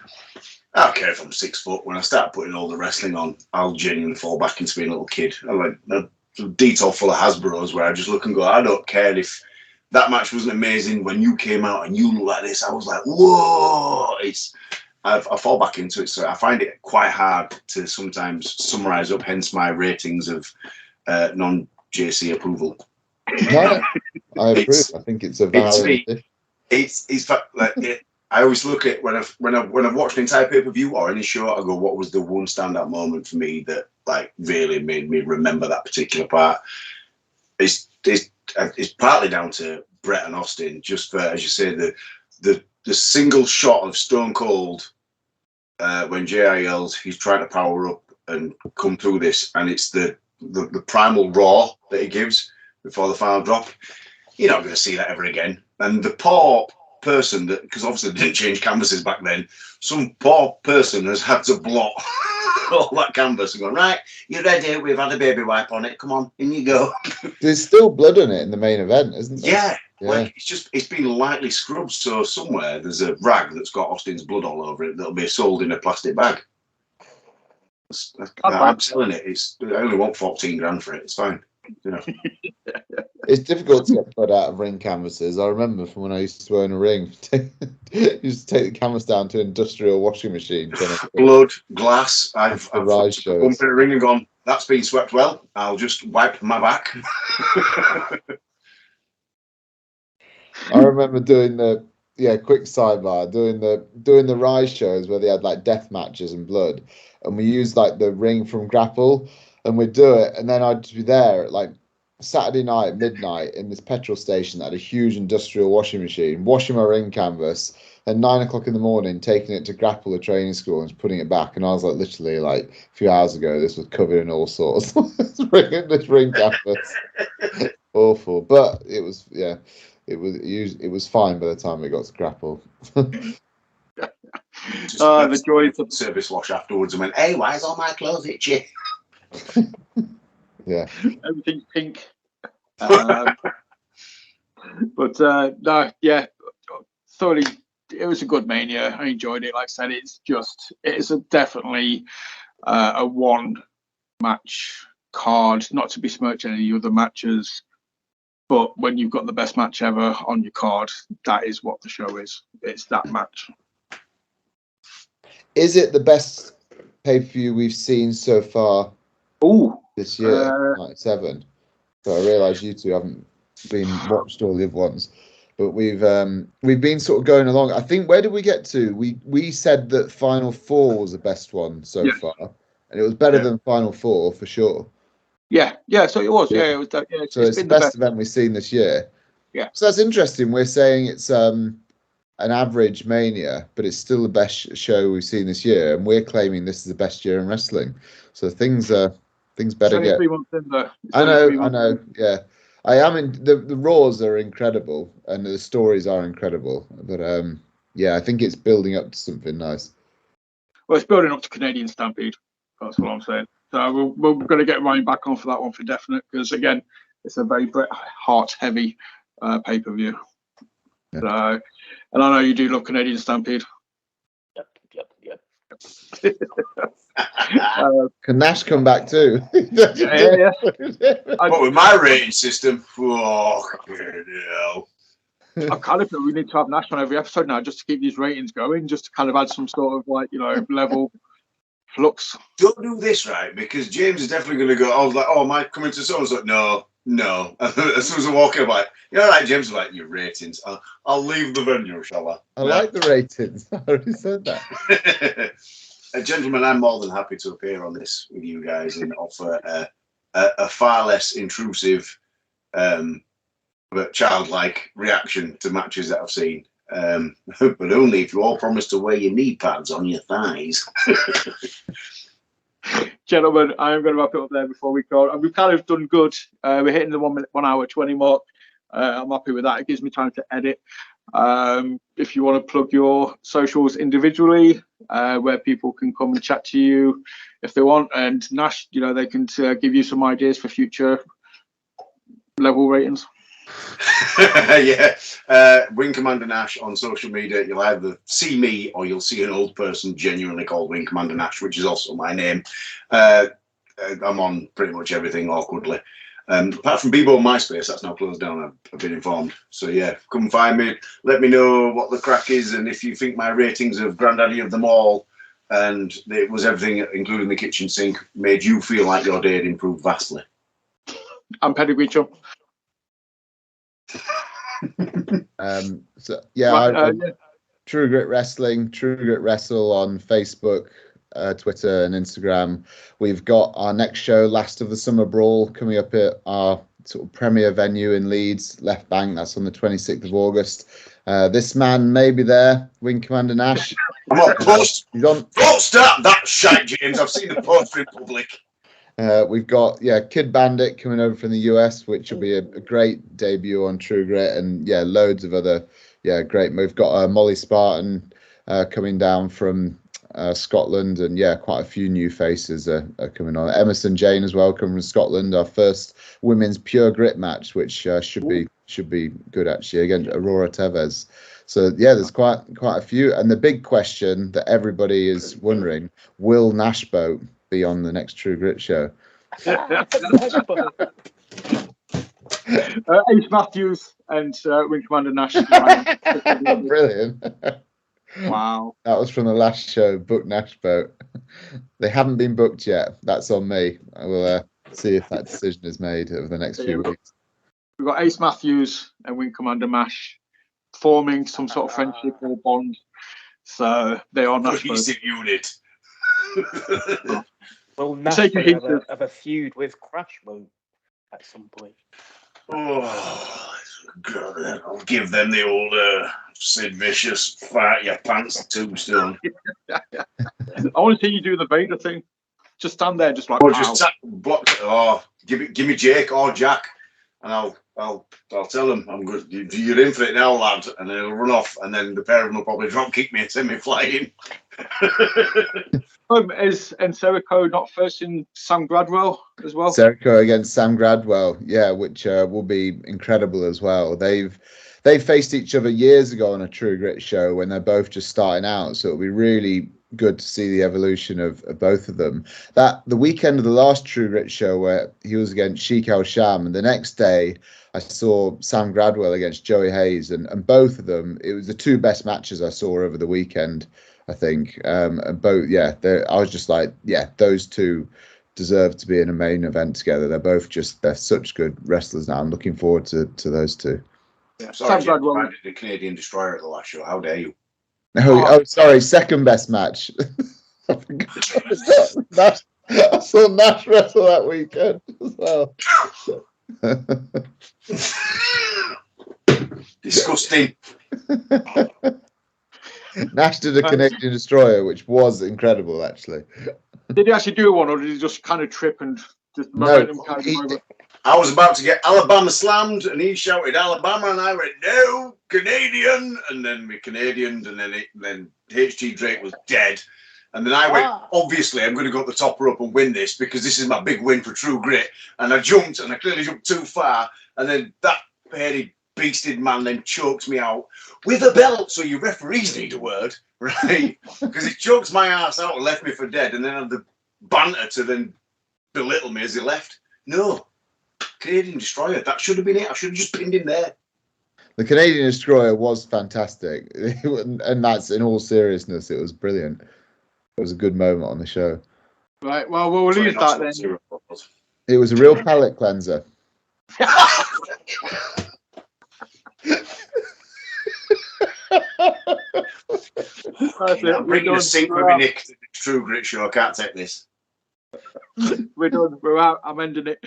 I don't care if I'm 6 foot, when I start putting all the wrestling on, I'll genuinely fall back into being a little kid. I'm like a detail full of Hasbros where I just look and go, I don't care if that match wasn't amazing when you came out and you look like this. I was like, whoa, I fall back into it. So I find it quite hard to sometimes summarize up, hence my ratings of non-JC approval. No, I approve. I think it's a valid. I always look at when I've watched an entire pay-per-view or any show, I go, what was the one standout moment for me that like really made me remember that particular part? It's partly down to Bret and Austin, just for, as you say, the single shot of Stone Cold when JR yells, he's trying to power up and come through this, and it's the the primal roar that he gives before the final drop. You're not going to see that ever again. And the poor person that, because obviously they didn't change canvases back then, some poor person has had to blot all that canvas and go, right, you're ready, we've had a baby wipe on it, come on, in you go. There's still blood on it in the main event, isn't there? Yeah, like it's been lightly scrubbed, so somewhere there's a rag that's got Austin's blood all over it that'll be sold in a plastic bag. I'm selling it. I only want 14 grand for it. It's fine. You know. It's difficult to get blood out of ring canvases. I remember from when I used to own a ring. Used to take the canvas down to an industrial washing machine. Blood, glass. I've bumped a ring and gone, that's been swept well. I'll just wipe my back. I remember doing the quick sidebar, doing the Rise shows where they had like death matches and blood, and we used like the ring from Grapple, and we'd do it, and then I'd be there at like Saturday night, midnight, in this petrol station that had a huge industrial washing machine, washing my ring canvas, and 9 o'clock in the morning taking it to Grapple, a training school, and putting it back. And I was like, literally, like a few hours ago, this was covered in all sorts. This ring canvas, awful, but it was it was fine by the time we got to Grapple. The joys of service wash afterwards and went, hey, why is all my clothes itchy? Yeah, everything's pink. No, yeah, thoroughly. It was a good Mania. I enjoyed it. Like I said, it's definitely a one match card, not to besmirch any of the other matches. But when you've got the best match ever on your card, that is what the show is. It's that match. Is it the best pay-per-view we've seen so far this year? 97. So I realise you two haven't watched all the other ones, but we've been sort of going along. I think, where did we get to? We said that Final Four was the best one so far, and it was better than Final Four for sure. Yeah. So it was. Yeah, it was. So it's the best event we've seen this year. Yeah. So that's interesting. We're saying it's an average Mania, but it's still the best show we've seen this year, and we're claiming this is the best year in wrestling. So things better get. 3 months in there. I know. Yeah, I am in the Raws are incredible, and the stories are incredible. But I think it's building up to something nice. Well, it's building up to Canadian Stampede. That's what I'm saying. So we're going to get Ryan back on for that one for definite, because again, it's a very Bret Hart heavy pay-per-view. Yeah. So, and I know you do love Canadian Stampede. Yep. Can Nash come back too? Yeah. But with my rating system, hell. I kind of feel we need to have Nash on every episode now, just to keep these ratings going, just to kind of add some sort of level flux. Don't do this, right? Because James is definitely going to go, am I coming to so-and-so? Like, no. As soon as I walk in, I'm like, you're all right, James. I'm like, your ratings. I'll leave the venue, shall I? I like the ratings. I already said that. Gentlemen, I'm more than happy to appear on this with you guys and offer a far less intrusive but childlike reaction to matches that I've seen. But only if you all promise to wear your knee pads on your thighs. Gentlemen, I am going to wrap it up there before we go. We've kind of done good. We're hitting the 1 hour 20 mark. I'm happy with that. It gives me time to edit. If you want to plug your socials individually, where people can come and chat to you if they want, and Nash, they can give you some ideas for future level ratings. Wing Commander Nash on social media. You'll either see me or you'll see an old person genuinely called Wing Commander Nash, which is also my name. I'm on pretty much everything awkwardly. Apart from Bebo MySpace, that's now closed down, I've been informed. So yeah, come find me, let me know what the crack is, and if you think my ratings of Granddaddy of them all, and it was everything, including the kitchen sink, made you feel like your day had improved vastly. I'm Pedigree Chum. True Grit Wrestling, True Grit Wrestle on Facebook, Twitter and Instagram. We've got our next show, Last of the Summer Brawl, coming up at our sort of premier venue in Leeds, Left Bank. That's on the 26th of August. This man may be there, Wing Commander Nash. I'm on post. He's on. Don't start that shite, James. I've seen the poster in public. We've got Kid Bandit coming over from the US, which will be a great debut on True Grit, and loads of other great. We've got Molly Spartan coming down from Scotland, and quite a few new faces are coming on. Emerson Jane as well coming from Scotland. Our first women's pure grit match, which should be good actually, against Aurora Tevez. So there's quite a few, and the big question that everybody is wondering: will Nash Boat be on the next True Grit show? Ace Matthews and Wing Commander Nash. Brilliant. Wow. That was from the last show, Book Nash Boat. They haven't been booked yet. That's on me. I will see if that decision is made over the next few weeks. We've got Ace Matthews and Wing Commander Nash forming some sort of friendship or bond. So they are Nash Boat. Cohesive unit. Well, Nash have a feud with Crash Boat at some point. Oh, God, I'll give them the old Sid Vicious fart your pants tombstone. I want to see you do the Vader thing. Just stand there, just like. Or just block. Oh, give me Jake or Jack, and I'll tell them I'm good. You're in for it now, lad, and then he'll run off, and then the pair of them will probably drop kick me and send me flying. Is Serico not first in Sam Gradwell as well? Serico against Sam Gradwell, which will be incredible as well. They faced each other years ago on a True Grit show when they're both just starting out, so it'll be really good to see the evolution of both of them. That the weekend of the last True Grit show where he was against Sheik El Sham, and the next day I saw Sam Gradwell against Joey Hayes, and both of them, it was the two best matches I saw over the weekend, I think. And both, I was just like, those two deserve to be in a main event together. They're such good wrestlers now. I'm looking forward to those two. Yeah, sorry, Sam Gradwell, the Canadian Destroyer at the last show. How dare you? Oh, sorry, second best match. I saw Nash wrestle that weekend as well. Disgusting. Nash did a Canadian Destroyer, which was incredible, actually. Did he actually do one, or did he just kind of trip and just momentum carried him over? I was about to get Alabama slammed, and he shouted Alabama, and I went, no, Canadian, and then we Canadianed, and then HT Drake was dead. And then I went, obviously, I'm going to go up the top rope and win this because this is my big win for True Grit. And I jumped, and I clearly jumped too far. And then that hairy, beasted man then chokes me out with a belt. So your referees need a word, right? Because he chokes my ass out and left me for dead. And then had the banter to then belittle me as he left. No. Canadian Destroyer, that should have been it. I should have just pinned him there. The Canadian Destroyer was fantastic. And that's, in all seriousness, it was brilliant. It was a good moment on the show. Right, well, we'll leave that then. It was a real palate cleanser. I'm bringing a sink with me, Nick, to the True Grit show. I can't take this. We're done. We're out. I'm ending it.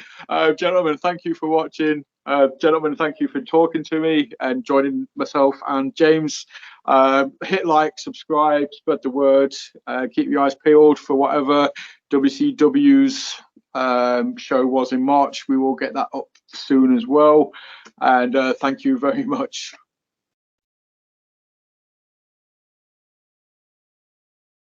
Gentlemen, thank you for watching. Gentlemen, thank you for talking to me and joining myself and James. Hit like, subscribe, spread the word. Keep your eyes peeled for whatever WCW's show was in March. We will get that up soon as well. And thank you very much